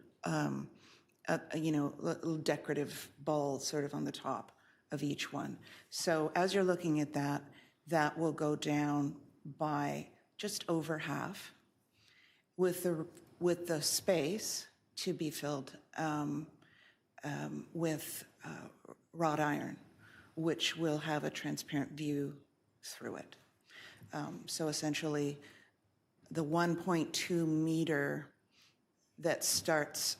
little decorative balls sort of on the top of each one. So as you're looking at that, that will go down by just over half, with the space to be filled with wrought iron, which will have a transparent view through it. So essentially, the 1.2 meter that starts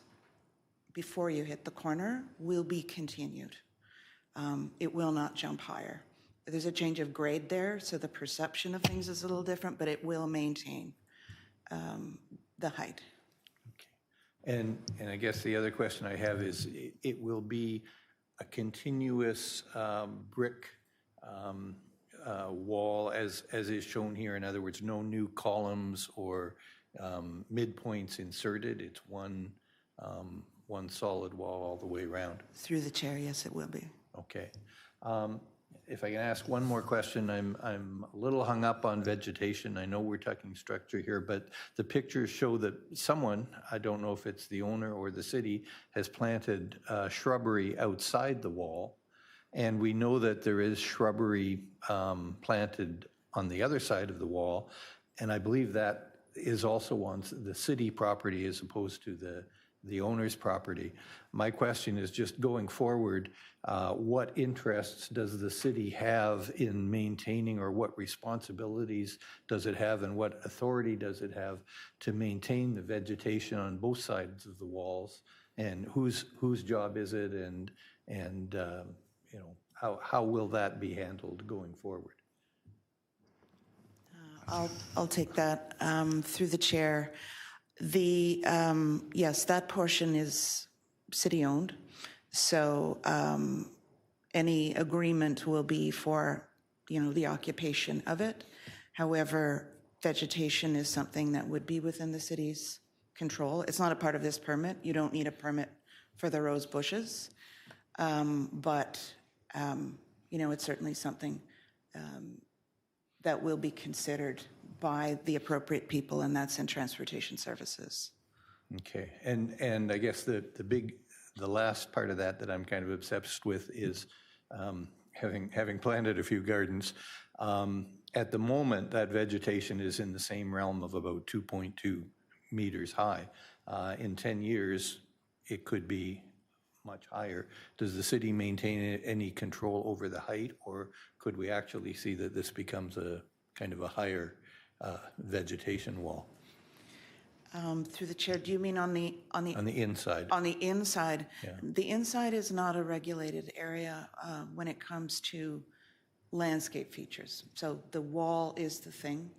before you hit the corner will be continued. It will not jump higher. There's a change of grade there, so the perception of things is a little different, but it will maintain the height. Okay. And I guess the other question I have is, it will be a continuous brick wall as is shown here. In other words, no new columns or midpoints inserted. It's one solid wall all the way around. Through the chair, yes, it will be. Okay. If I can ask one more question, I'm a little hung up on vegetation. I know we're talking structure here, but the pictures show that someone, I don't know if it's the owner or the city, has planted shrubbery outside the wall. And we know that there is shrubbery planted on the other side of the wall. And I believe that is also on the city property as opposed to the owner's property. My question is just going forward, what interests does the city have in maintaining, or what responsibilities does it have, and what authority does it have to maintain the vegetation on both sides of the walls? And whose job is it, and you know, how will that be handled going forward? I'll take that through the chair. Yes, that portion is city-owned, so any agreement will be for, you know, the occupation of it. However, vegetation is something that would be within the city's control. It's not a part of this permit. You don't need a permit for the rose bushes, but you know, it's certainly something that will be considered by the appropriate people, and that's in transportation services. Okay, and I guess the last part of that I'm kind of obsessed with is having planted a few gardens. At the moment, that vegetation is in the same realm of about 2.2 meters high. In 10 years, it could be much higher. Does the city maintain any control over the height, or could we actually see that this becomes a kind of a higher vegetation wall? Through the chair, do you mean on the inside? On the inside, yeah. The inside is not a regulated area when it comes to landscape features. So the wall is the thing.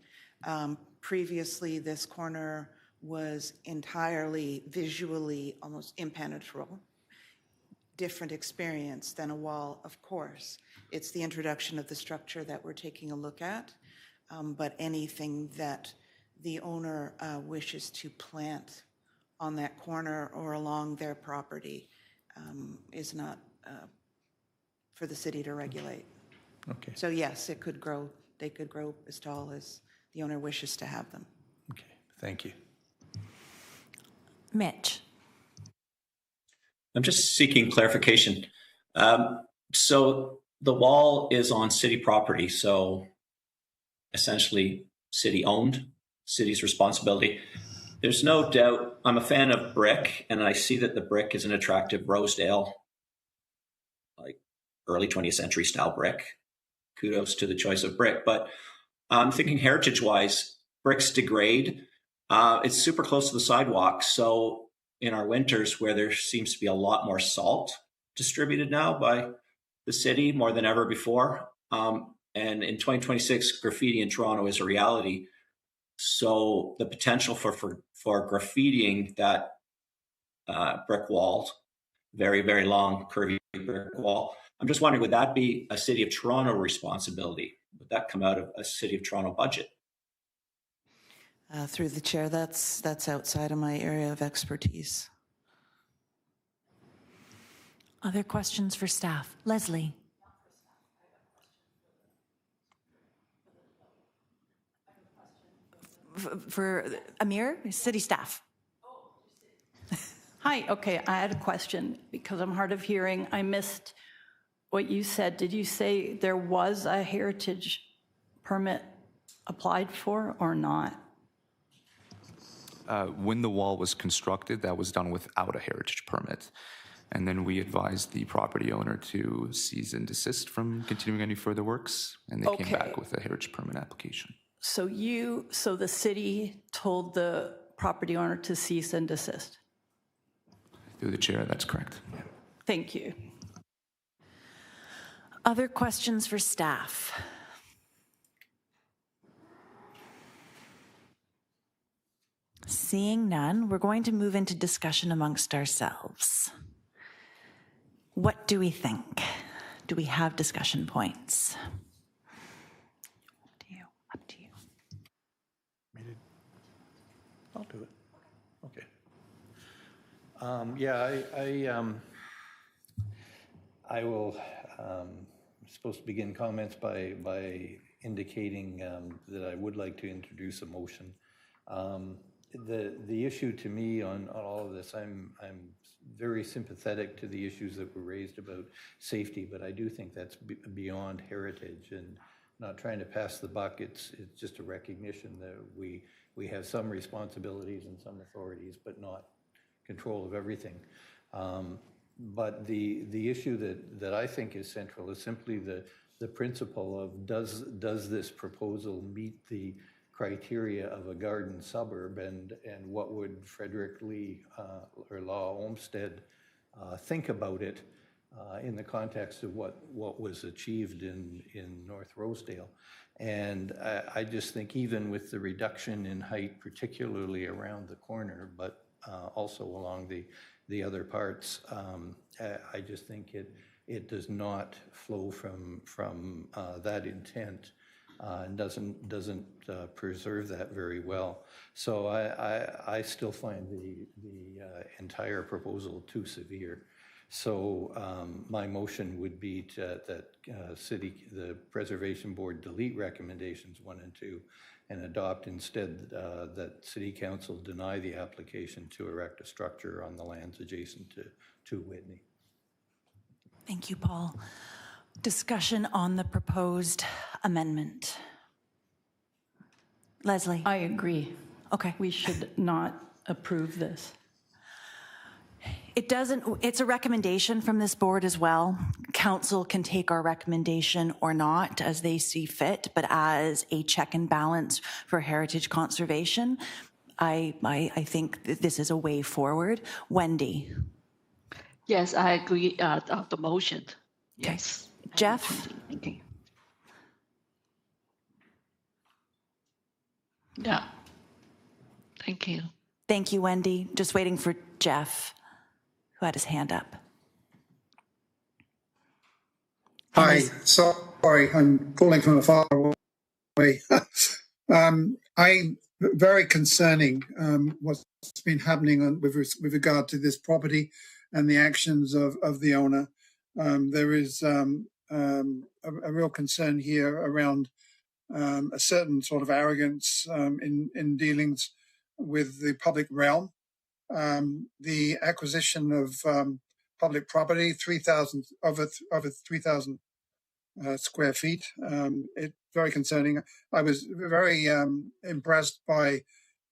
Previously, this corner was entirely visually almost impenetrable. Different experience than a wall, of course. It's the introduction of the structure that we're taking a look at, but anything that the owner wishes to plant on that corner or along their property is not for the city to regulate. Okay. So yes, it could grow. They could grow as tall as the owner wishes to have them. Okay, thank you. Mitch. I'm just seeking clarification. So the wall is on city property, so essentially city-owned, city's responsibility. There's no doubt, I'm a fan of brick, and I see that the brick is an attractive Rosedale, like early 20th century style brick. Kudos to the choice of brick, but I'm thinking heritage-wise, bricks degrade. It's super close to the sidewalk, so in our winters, where there seems to be a lot more salt distributed now by the city more than ever before. And in 2026, graffiti in Toronto is a reality. So the potential for graffitiing that brick wall, very, very long, curvy brick wall, I'm just wondering, would that be a City of Toronto responsibility? Would that come out of a City of Toronto budget? Through the chair, that's outside of my area of expertise. Other questions for staff? Leslie. For Amir, city staff. Hi, okay, I had a question because I'm hard of hearing. I missed what you said. Did you say there was a heritage permit applied for or not? When the wall was constructed, that was done without a heritage permit. And then we advised the property owner to cease and desist from continuing any further works, and they came back with a heritage permit application. So the city told the property owner to cease and desist? Through the chair, that's correct. Yeah. Thank you. Other questions for staff? Seeing none, we're going to move into discussion amongst ourselves. What do we think? Do we have discussion points? Up to you. I'll do it. Okay. Yeah, I will. I'm supposed to begin comments by indicating that I would like to introduce a motion. The issue to me on all of this, I'm very sympathetic to the issues that were raised about safety, but I do think that's beyond heritage, and not trying to pass the buck. It's just a recognition that we have some responsibilities and some authorities, but not control of everything. But the issue that I think is central is simply the principle of does this proposal meet the criteria of a garden suburb, and what would Frederick Lee or Law Olmsted think about it in the context of what was achieved in North Rosedale. And I just think even with the reduction in height, particularly around the corner, but also along the other parts, I just think it does not flow from that intent and doesn't preserve that very well. So I still find the entire proposal too severe. So my motion would be that the Preservation Board delete recommendations 1 and 2 and adopt instead that City Council deny the application to erect a structure on the lands adjacent to Whitney. Thank you, Paul. Discussion on the proposed amendment. Leslie? I agree. Okay. We should not approve this. It's a recommendation from this board as well. Council can take our recommendation or not as they see fit, but as a check and balance for heritage conservation, I think that this is a way forward. Wendy? Yes, I agree of the motion. Yes. Jeff? Thank you. Yeah. Thank you. Thank you, Wendy. Just waiting for Jeff, who had his hand up. Hi, sorry, I'm calling from a far away. Very concerning what's been happening with regard to this property and the actions of the owner. There is a real concern here around a certain sort of arrogance in dealings with the public realm. The acquisition of public property, 3,000 over 3,000 square feet. It's very concerning. I was very impressed by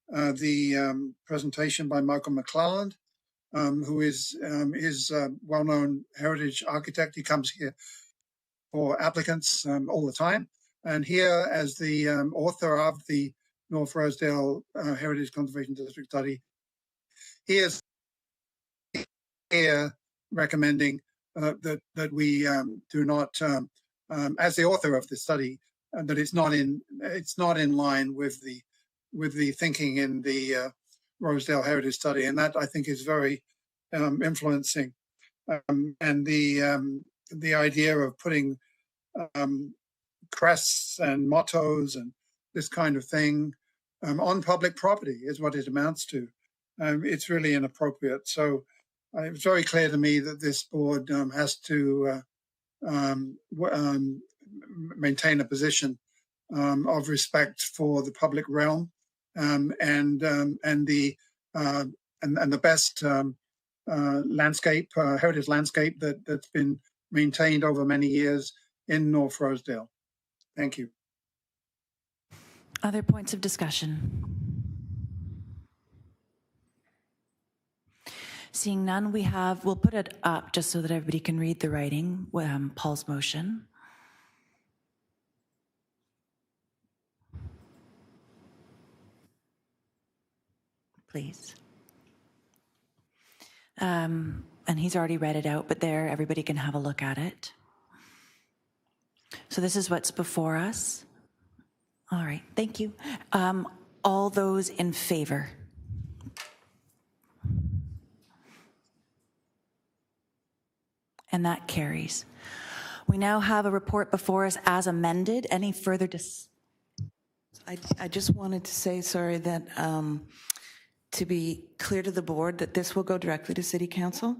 the presentation by Michael McClelland, who is well-known heritage architect. He comes here for applicants all the time. And here, as the author of the North Rosedale Heritage Conservation District study, he is here recommending that we do not, as the author of the study, that it's not in line with the thinking in the Rosedale Heritage Study, and that I think is very influencing. And the idea of putting crests and mottos and this kind of thing on public property is what it amounts to. It's really inappropriate. So it was very clear to me that this board has to maintain a position of respect for the public realm and the best landscape, heritage landscape that's been maintained over many years in North Rosedale. Thank you. Other points of discussion? Seeing none, we'll put it up just so that everybody can read the writing, Paul's motion. Please. And he's already read it out, but there, everybody can have a look at it. So this is what's before us. All right, thank you. All those in favor? And that carries. We now have a report before us as amended. Any further I just wanted to say, sorry, that to be clear to the board that this will go directly to City Council,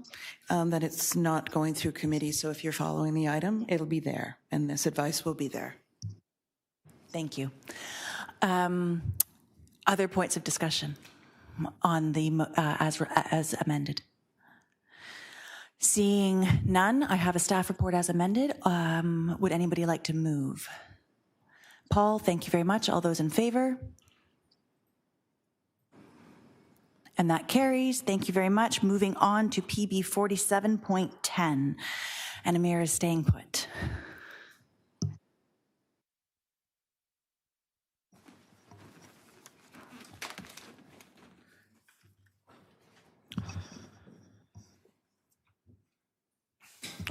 that it's not going through committee. So if you're following the item, it'll be there, and this advice will be there. Thank you. Other points of discussion on the as amended? Seeing none, I have a staff report as amended. Would anybody like to move? Paul, thank you very much. All those in favor? And that carries. Thank you very much. Moving on to PB 47.10. And Amir is staying put.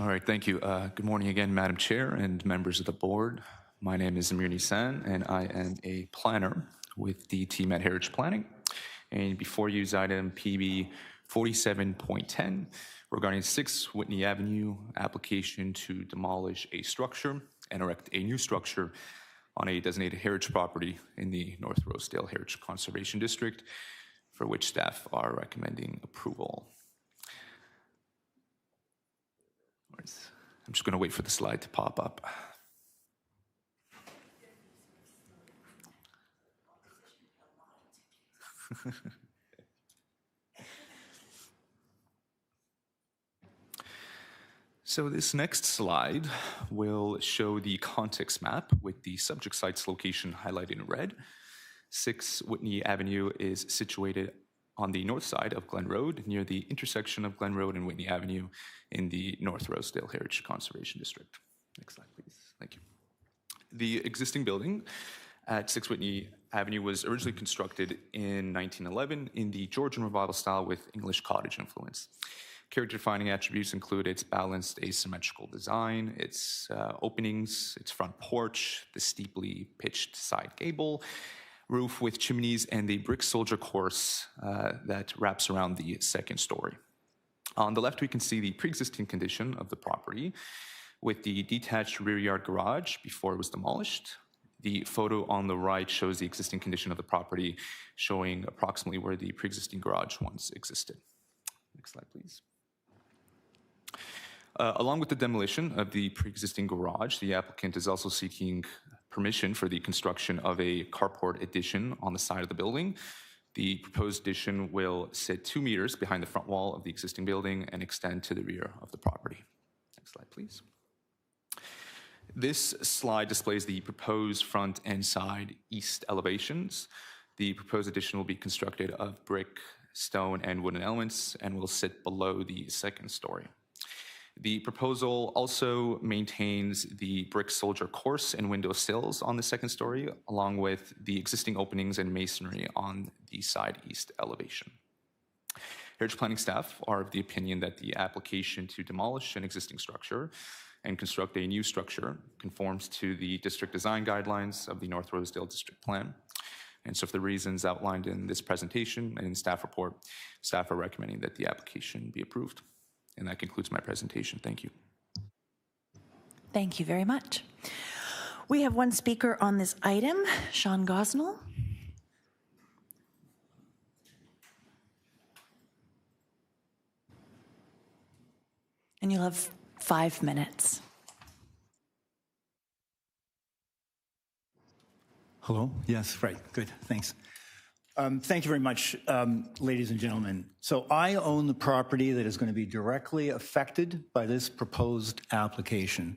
All right, thank you. Good morning again, Madam Chair and members of the board. My name is Amir Nissan, and I am a planner with the team at Heritage Planning. And before you is item PB 47.10 regarding 6 Whitney Avenue, application to demolish a structure and erect a new structure on a designated heritage property in the North Rosedale Heritage Conservation District, for which staff are recommending approval. I'm just going to wait for the slide to pop up. So this next slide will show the context map with the subject site's location highlighted in red. 6 Whitney Avenue is situated on the north side of Glen Road, near the intersection of Glen Road and Whitney Avenue in the North Rosedale Heritage Conservation District. Next slide, please. Thank you. The existing building at 6 Whitney Avenue was originally constructed in 1911 in the Georgian Revival style with English cottage influence. Character-defining attributes include its balanced asymmetrical design, its openings, its front porch, the steeply pitched side gable, roof with chimneys, and the brick soldier course that wraps around the second story. On the left, we can see the pre-existing condition of the property with the detached rear yard garage before it was demolished. The photo on the right shows the existing condition of the property, showing approximately where the pre-existing garage once existed. Next slide, please. Along with the demolition of the pre-existing garage, the applicant is also seeking permission for the construction of a carport addition on the side of the building. The proposed addition will sit 2 meters behind the front wall of the existing building and extend to the rear of the property. Next slide, please. This slide displays the proposed front and side east elevations. The proposed addition will be constructed of brick, stone, and wooden elements and will sit below the second story. The proposal also maintains the brick soldier course and window sills on the second story, along with the existing openings and masonry on the side east elevation. Heritage Planning staff are of the opinion that the application to demolish an existing structure and construct a new structure conforms to the district design guidelines of the North Rosedale District Plan. And so for the reasons outlined in this presentation and in staff report, staff are recommending that the application be approved. And that concludes my presentation. Thank you. Thank you very much. We have one speaker on this item, Sean Gosnell. And you'll have 5 minutes. Hello? Yes, right. Good. Thanks. Thank you very much, ladies and gentlemen. So I own the property that is going to be directly affected by this proposed application.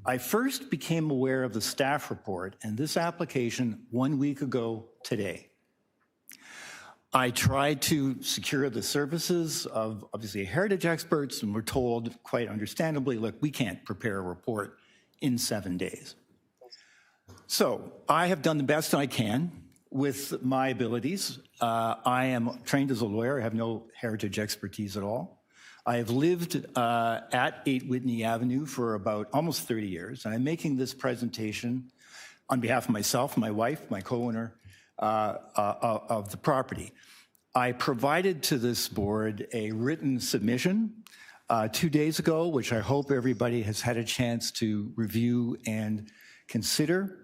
I first became aware of the staff report and this application 1 week ago today. I tried to secure the services of obviously heritage experts and were told quite understandably, look, we can't prepare a report in 7 days. So I have done the best I can with my abilities. I am trained as a lawyer. I have no heritage expertise at all. I have lived at 8 Whitney Avenue for about almost 30 years. And I'm making this presentation on behalf of myself, my wife, my co-owner of the property. I provided to this board a written submission 2 days ago, which I hope everybody has had a chance to review and consider.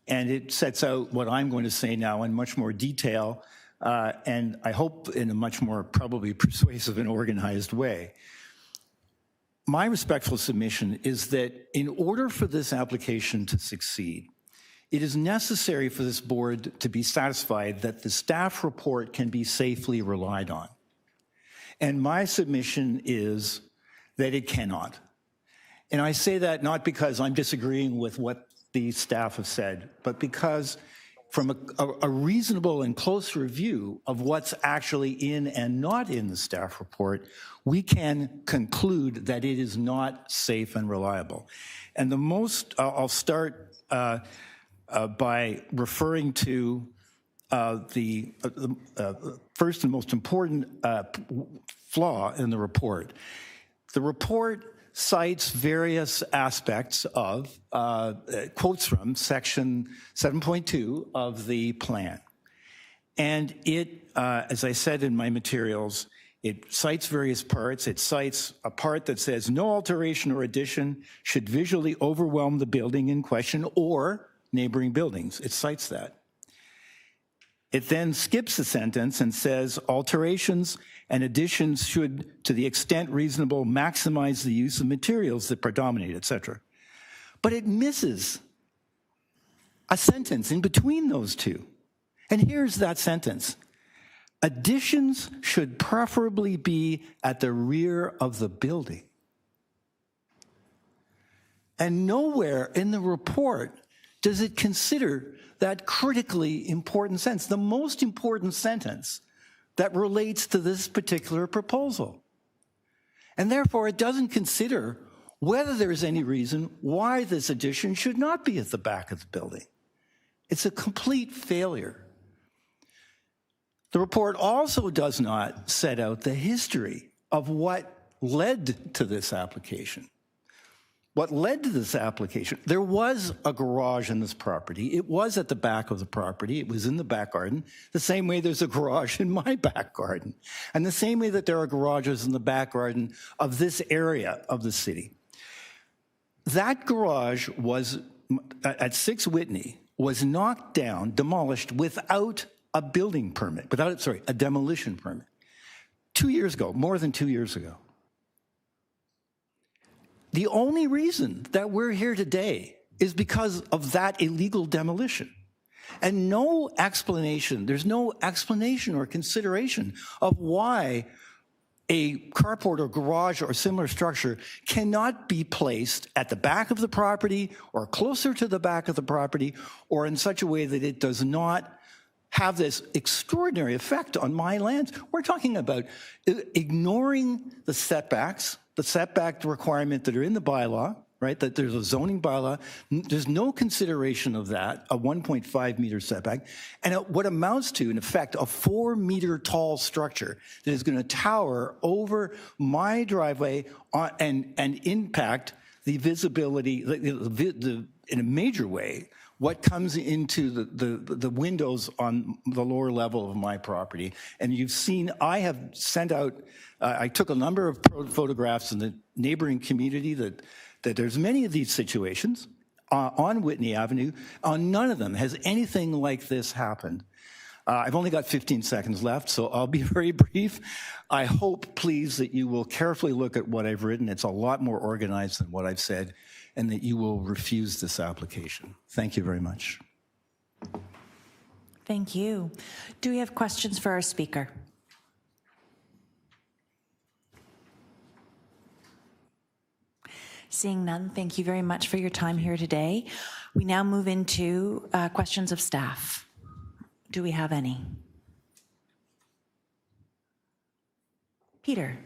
And it sets out what I'm going to say now in much more detail, and I hope in a much more probably persuasive and organized way. My respectful submission is that in order for this application to succeed, it is necessary for this board to be satisfied that the staff report can be safely relied on. And my submission is that it cannot. And I say that not because I'm disagreeing with what the staff have said, but because from a reasonable and close review of what's actually in and not in the staff report, we can conclude that it is not safe and reliable. And I'll start by referring to the first and most important flaw in the report. The report cites various aspects of, quotes from section 7.2 of the plan. And it, as I said in my materials, it cites various parts. It cites a part that says no alteration or addition should visually overwhelm the building in question or neighboring buildings. It cites that. It then skips a sentence and says alterations and additions should, to the extent reasonable, maximize the use of materials that predominate, etc. But it misses a sentence in between those two. And here's that sentence. Additions should preferably be at the rear of the building. And nowhere in the report does it consider that critically important sentence, the most important sentence that relates to this particular proposal. And therefore, it doesn't consider whether there's any reason why this addition should not be at the back of the building. It's a complete failure. The report also does not set out the history of what led to this application. What led to this application, there was a garage in this property. It was at the back of the property. It was in the back garden, the same way there's a garage in my back garden, and the same way that there are garages in the back garden of this area of the city. That garage was, at 6 Whitney, was knocked down, demolished without a building permit, a demolition permit. 2 years ago, more than 2 years ago. The only reason that we're here today is because of that illegal demolition. And no explanation, there's no explanation or consideration of why a carport or garage or similar structure cannot be placed at the back of the property or closer to the back of the property or in such a way that it does not have this extraordinary effect on my lands. We're talking about ignoring the setbacks, the setback requirement that are in the bylaw, right? That there's a zoning bylaw. There's no consideration of that, a 1.5 meter setback. And what amounts to, in effect, a 4 meter tall structure that is going to tower over my driveway and impact the visibility in a major way what comes into the windows on the lower level of my property. And you've seen, I have sent out, I took a number of photographs in the neighboring community that there's many of these situations on Whitney Avenue. On none of them has anything like this happened. I've only got 15 seconds left, so I'll be very brief. I hope, please, that you will carefully look at what I've written. It's a lot more organized than what I've said, and that you will refuse this application. Thank you very much. Thank you. Do we have questions for our speaker? Seeing none, thank you very much for your time here today. We now move into questions of staff. Do we have any? Peter.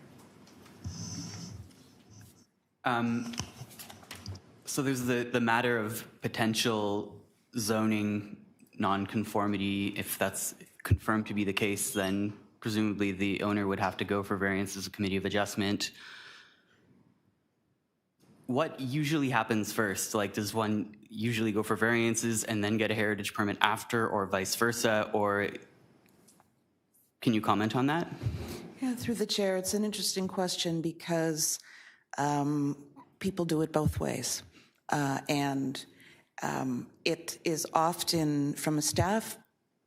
So there's the matter of potential zoning nonconformity. If that's confirmed to be the case, then presumably the owner would have to go for variance as a committee of adjustment. What usually happens first? Like, does one usually go for variances and then get a heritage permit after, or vice versa? Or can you comment on that? Yeah, through the chair, it's an interesting question because people do it both ways. It is often, from a staff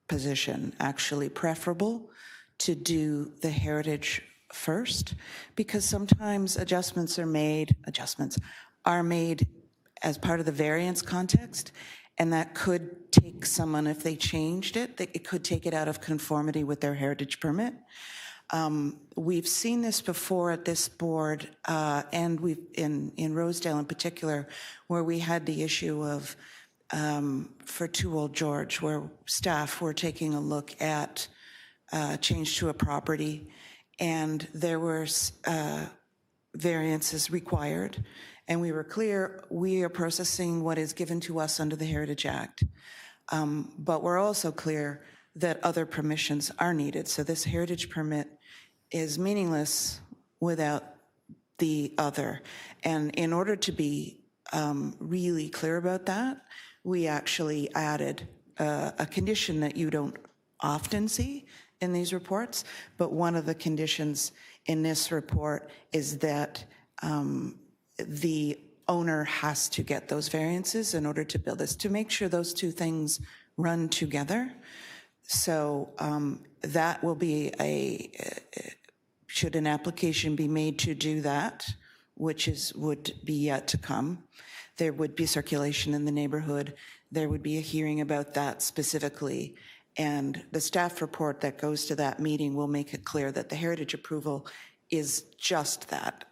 position, actually preferable to do the heritage first, because sometimes adjustments are made as part of the variance context, and that could take someone, if they changed it, it could take it out of conformity with their heritage permit. We've seen this before at this board, and we've in Rosedale in particular, where we had the issue of for 2 Old George, where staff were taking a look at change to a property, and there were variances required, and we were clear we are processing what is given to us under the Heritage Act. But we're also clear that other permissions are needed. So this heritage permit is meaningless without the other. And in order to be really clear about that, we actually added a condition that you don't often see in these reports, but one of the conditions in this report is that the owner has to get those variances in order to build this, to make sure those two things run together. So that will be should an application be made to do that, which would be yet to come, there would be circulation in the neighborhood. There would be a hearing about that specifically. And the staff report that goes to that meeting will make it clear that the heritage approval is just that.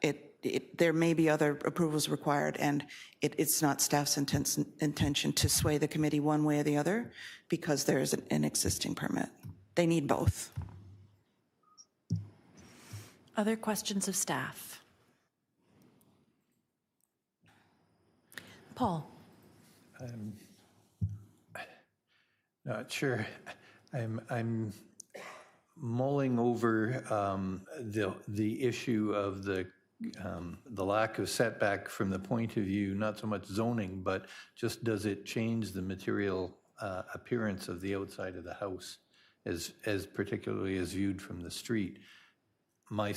There may be other approvals required, and it's not staff's intention to sway the committee one way or the other because there is an existing permit. They need both. Other questions of staff? Paul. I'm not sure. I'm mulling over the issue of the lack of setback from the point of view, not so much zoning, but just does it change the material appearance of the outside of the house, as particularly as viewed from the street? My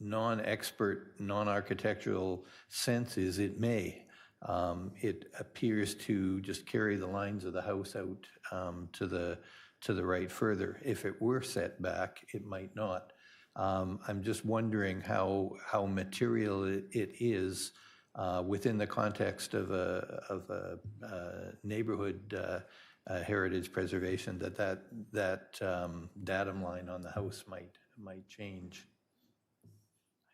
non-expert, non-architectural sense is it may. It appears to just carry the lines of the house out to the right further. If it were set back, it might not. I'm just wondering how material it is within the context of a neighborhood heritage preservation that datum line on the house might change.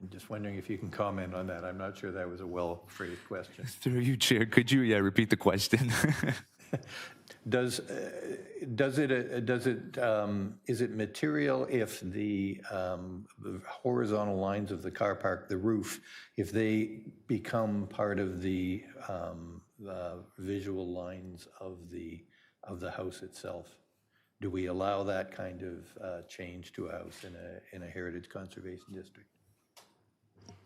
I'm just wondering if you can comment on that. I'm not sure that was a well-phrased question. Through you, Chair, could you repeat the question? Is it material if the horizontal lines of the car park, the roof, if they become part of the visual lines of the house itself? Do we allow that kind of change to a house in a heritage conservation district?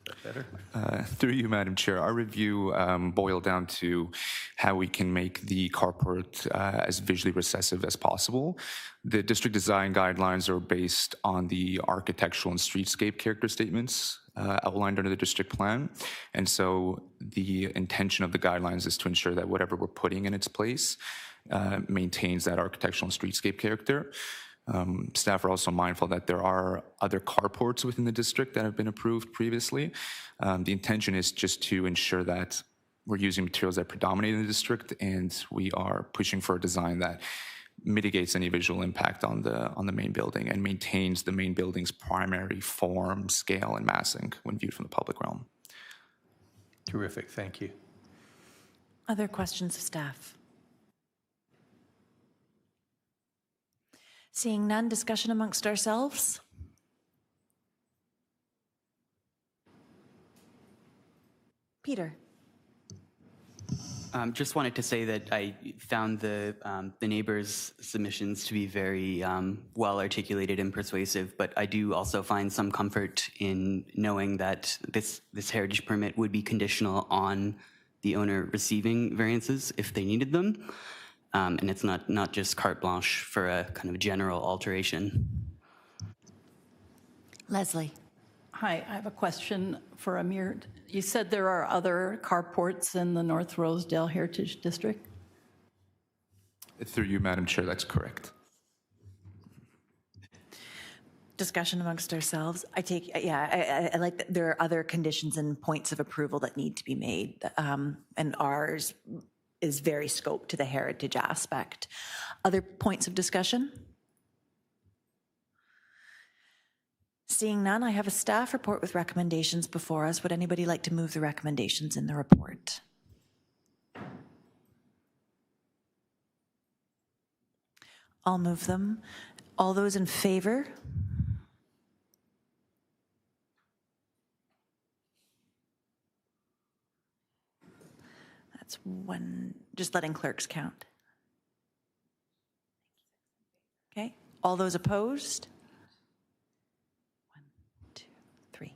Is that better? Through you, Madam Chair, our review boiled down to how we can make the carport as visually recessive as possible. The district design guidelines are based on the architectural and streetscape character statements outlined under the district plan. And so the intention of the guidelines is to ensure that whatever we're putting in its place maintains that architectural and streetscape character. Staff are also mindful that there are other carports within the district that have been approved previously. The intention is just to ensure that we're using materials that predominate in the district, and we are pushing for a design that mitigates any visual impact on the main building and maintains the main building's primary form, scale, and massing when viewed from the public realm. Terrific, thank you. Other questions of staff? Seeing none, discussion amongst ourselves? Peter. Just wanted to say that I found the neighbors' submissions to be very well articulated and persuasive, but I do also find some comfort in knowing that this heritage permit would be conditional on the owner receiving variances if they needed them. And it's not just carte blanche for a kind of general alteration. Leslie. Hi, I have a question for Amir. You said there are other carports in the North Rosedale Heritage District? Through you, Madam Chair, that's correct. Discussion amongst ourselves. I like that there are other conditions and points of approval that need to be made, and ours is very scoped to the heritage aspect. Other points of discussion? Seeing none, I have a staff report with recommendations before us. Would anybody like to move the recommendations in the report? I'll move them. All those in favor? That's one, just letting clerks count. Okay, all those opposed? 1, 2, 3.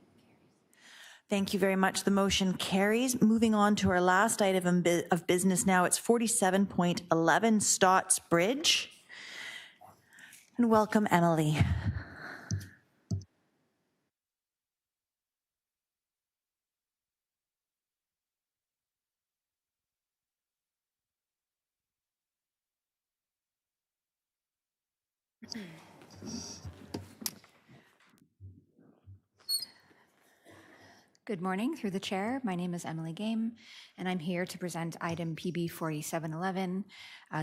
Thank you very much. The motion carries. Moving on to our last item of business now. It's 47.11 Stotts Bridge. And welcome, Emily. Good morning, through the chair. My name is Emily Game, and I'm here to present item PB 4711.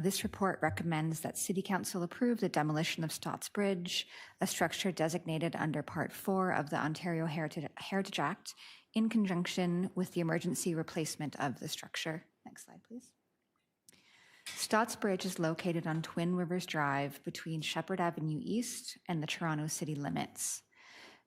This report recommends that City Council approve the demolition of Stotts Bridge, a structure designated under Part 4 of the Ontario Heritage Act, in conjunction with the emergency replacement of the structure. Next slide, please. Stotts Bridge is located on Twyn Rivers Drive between Shepherd Avenue East and the Toronto city limits.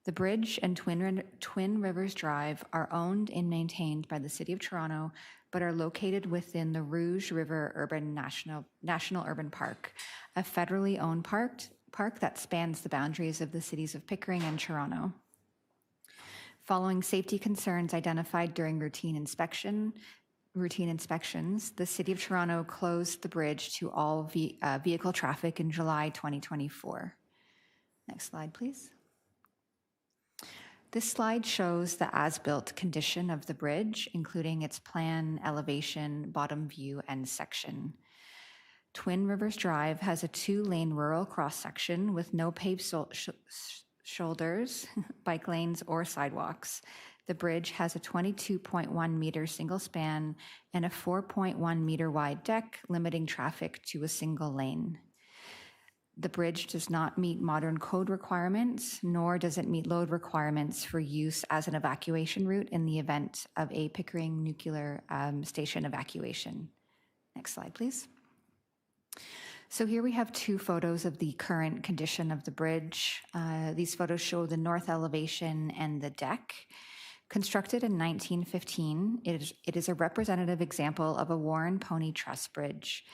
The bridge and Twyn Rivers Drive are owned and maintained by the City of Toronto, but are located within the Rouge River Urban National Urban Park, a federally owned park that spans the boundaries of the cities of Pickering and Toronto. Following safety concerns identified during routine inspections, the City of Toronto closed the bridge to all vehicle traffic in July 2024. Next slide, please. This slide shows the as-built condition of the bridge, including its plan, elevation, bottom view, and section. Twyn Rivers Drive has a 2-lane rural cross-section with no paved shoulders, bike lanes, or sidewalks. The bridge has a 22.1 meter single span and a 4.1 meter wide deck, limiting traffic to a single lane. The bridge does not meet modern code requirements, nor does it meet load requirements for use as an evacuation route in the event of a Pickering nuclear station evacuation. Next slide, please. So here we have 2 photos of the current condition of the bridge. These photos show the north elevation and the deck. Constructed in 1915, it is a representative example of a Warren Pony Truss bridge.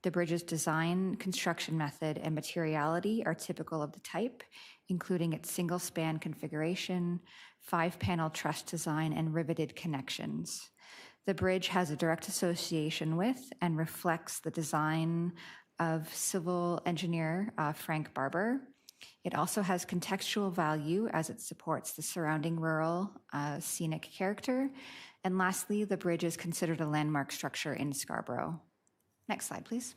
The bridge's design, construction method, and materiality are typical of the type, including its single-span configuration, 5-panel truss design, and riveted connections. The bridge has a direct association with and reflects the design of civil engineer Frank Barber. It also has contextual value as it supports the surrounding rural scenic character. And lastly, the bridge is considered a landmark structure in Scarborough. Next slide, please.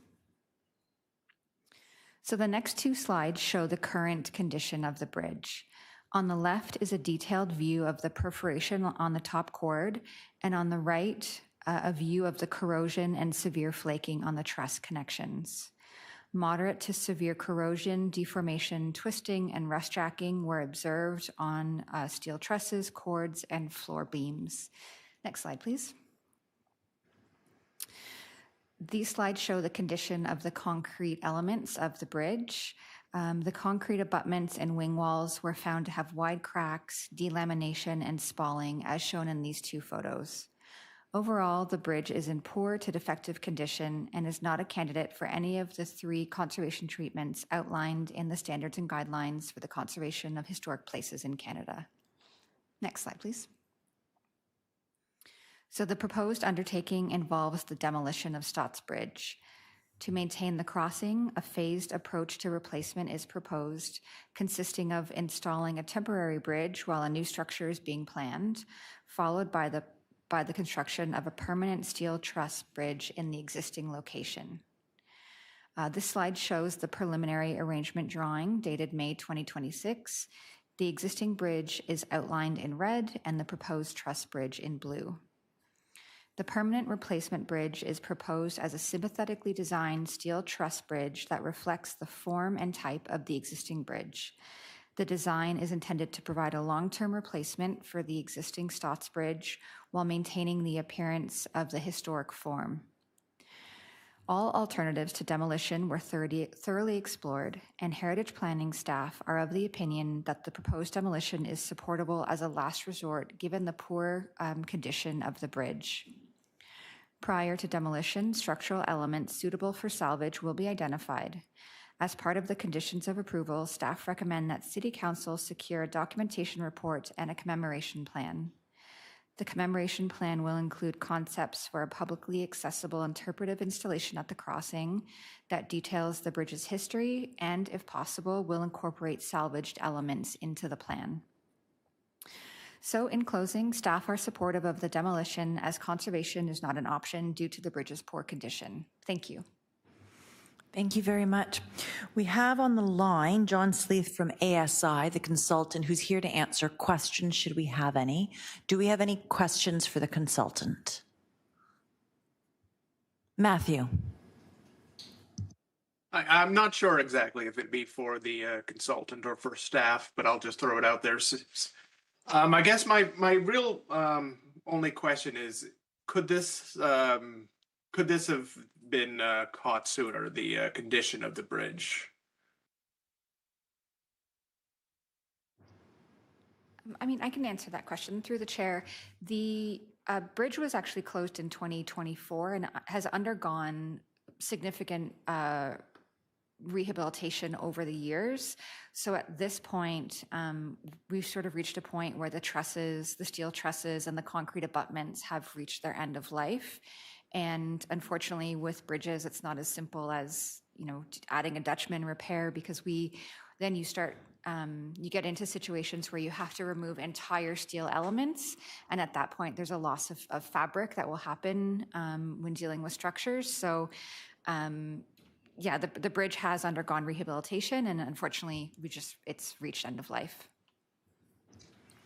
So the next 2 slides show the current condition of the bridge. On the left is a detailed view of the perforation on the top chord, and on the right, a view of the corrosion and severe flaking on the truss connections. Moderate to severe corrosion, deformation, twisting, and rust jacking were observed on steel trusses, cords, and floor beams. Next slide, please. These slides show the condition of the concrete elements of the bridge. The concrete abutments and wing walls were found to have wide cracks, delamination, and spalling, as shown in these 2 photos. Overall, the bridge is in poor to defective condition and is not a candidate for any of the 3 conservation treatments outlined in the standards and guidelines for the conservation of historic places in Canada. Next slide, please. So the proposed undertaking involves the demolition of Stotts Bridge. To maintain the crossing, a phased approach to replacement is proposed, consisting of installing a temporary bridge while a new structure is being planned, followed by the construction of a permanent steel truss bridge in the existing location. This slide shows the preliminary arrangement drawing dated May 2026. The existing bridge is outlined in red and the proposed truss bridge in blue. The permanent replacement bridge is proposed as a sympathetically designed steel truss bridge that reflects the form and type of the existing bridge. The design is intended to provide a long-term replacement for the existing Stotts Bridge while maintaining the appearance of the historic form. All alternatives to demolition were thoroughly explored, and heritage planning staff are of the opinion that the proposed demolition is supportable as a last resort given the poor condition of the bridge. Prior to demolition, structural elements suitable for salvage will be identified. As part of the conditions of approval, staff recommend that City Council secure a documentation report and a commemoration plan. The commemoration plan will include concepts for a publicly accessible interpretive installation at the crossing that details the bridge's history and, if possible, will incorporate salvaged elements into the plan. So in closing, staff are supportive of the demolition as conservation is not an option due to the bridge's poor condition. Thank you. Thank you very much. We have on the line John Sleeth from ASI, the consultant, who's here to answer questions should we have any. Do we have any questions for the consultant? Matthew. I'm not sure exactly if it'd be for the consultant or for staff, but I'll just throw it out there. I guess my real only question is, could this have been caught sooner, the condition of the bridge? I mean, I can answer that question through the chair. The bridge was actually closed in 2024 and has undergone significant rehabilitation over the years. So at this point, we've sort of reached a point where the trusses, the steel trusses and the concrete abutments have reached their end of life. And unfortunately, with bridges, it's not as simple as, you know, adding a Dutchman repair, because then you start, you get into situations where you have to remove entire steel elements. And at that point, there's a loss of fabric that will happen when dealing with structures. So yeah, the bridge has undergone rehabilitation, and unfortunately, it's reached end of life.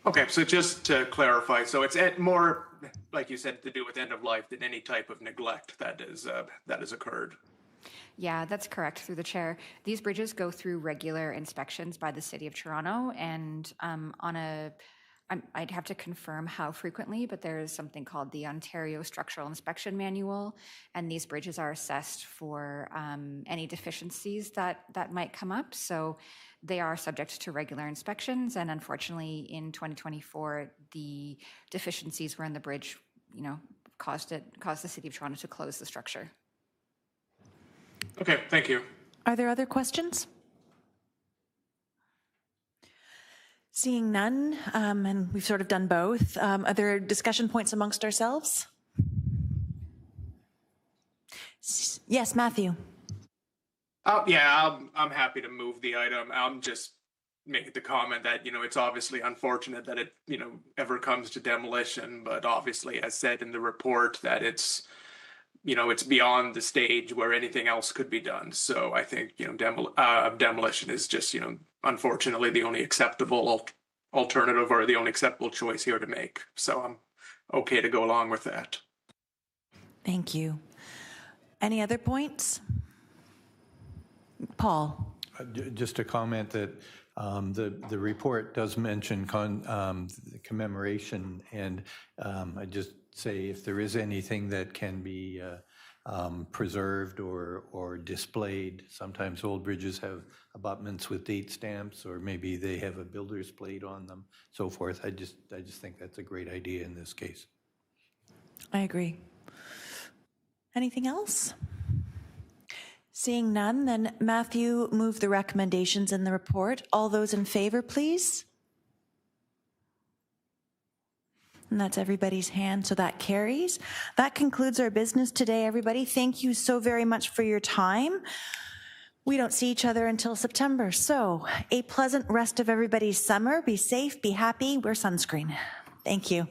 Okay, so just to clarify, so it's more, like you said, to do with end of life than any type of neglect that has occurred. Yeah, that's correct, through the chair. These bridges go through regular inspections by the City of Toronto, and I'd have to confirm how frequently, but there is something called the Ontario Structural Inspection Manual, and these bridges are assessed for any deficiencies that might come up. So they are subject to regular inspections, and unfortunately, in 2024, the deficiencies were in the bridge, you know, caused the City of Toronto to close the structure. Okay, thank you. Are there other questions? Seeing none, and we've sort of done both, are there discussion points amongst ourselves? Yes, Matthew. Yeah, I'm happy to move the item. I'm just making the comment that, you know, it's obviously unfortunate that it, you know, ever comes to demolition, but obviously, as said in the report, that it's, you know, it's beyond the stage where anything else could be done. So I think, you know, demolition is just, you know, unfortunately the only acceptable alternative or the only acceptable choice here to make. So I'm okay to go along with that. Thank you. Any other points? Paul. Just a comment that the report does mention commemoration, and I just say if there is anything that can be preserved or displayed. Sometimes old bridges have abutments with date stamps, or maybe they have a builder's plate on them, so forth. I just think that's a great idea in this case. I agree. Anything else? Seeing none, then Matthew, move the recommendations in the report. All those in favor, please. And that's everybody's hand, so that carries. That concludes our business today, everybody. Thank you so very much for your time. We don't see each other until September, so a pleasant rest of everybody's summer. Be safe, be happy, wear sunscreen. Thank you.